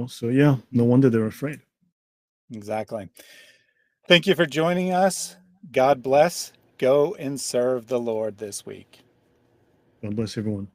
so yeah, no wonder they're afraid. Exactly. Thank you for joining us. God bless. Go and serve the Lord this week. God bless everyone.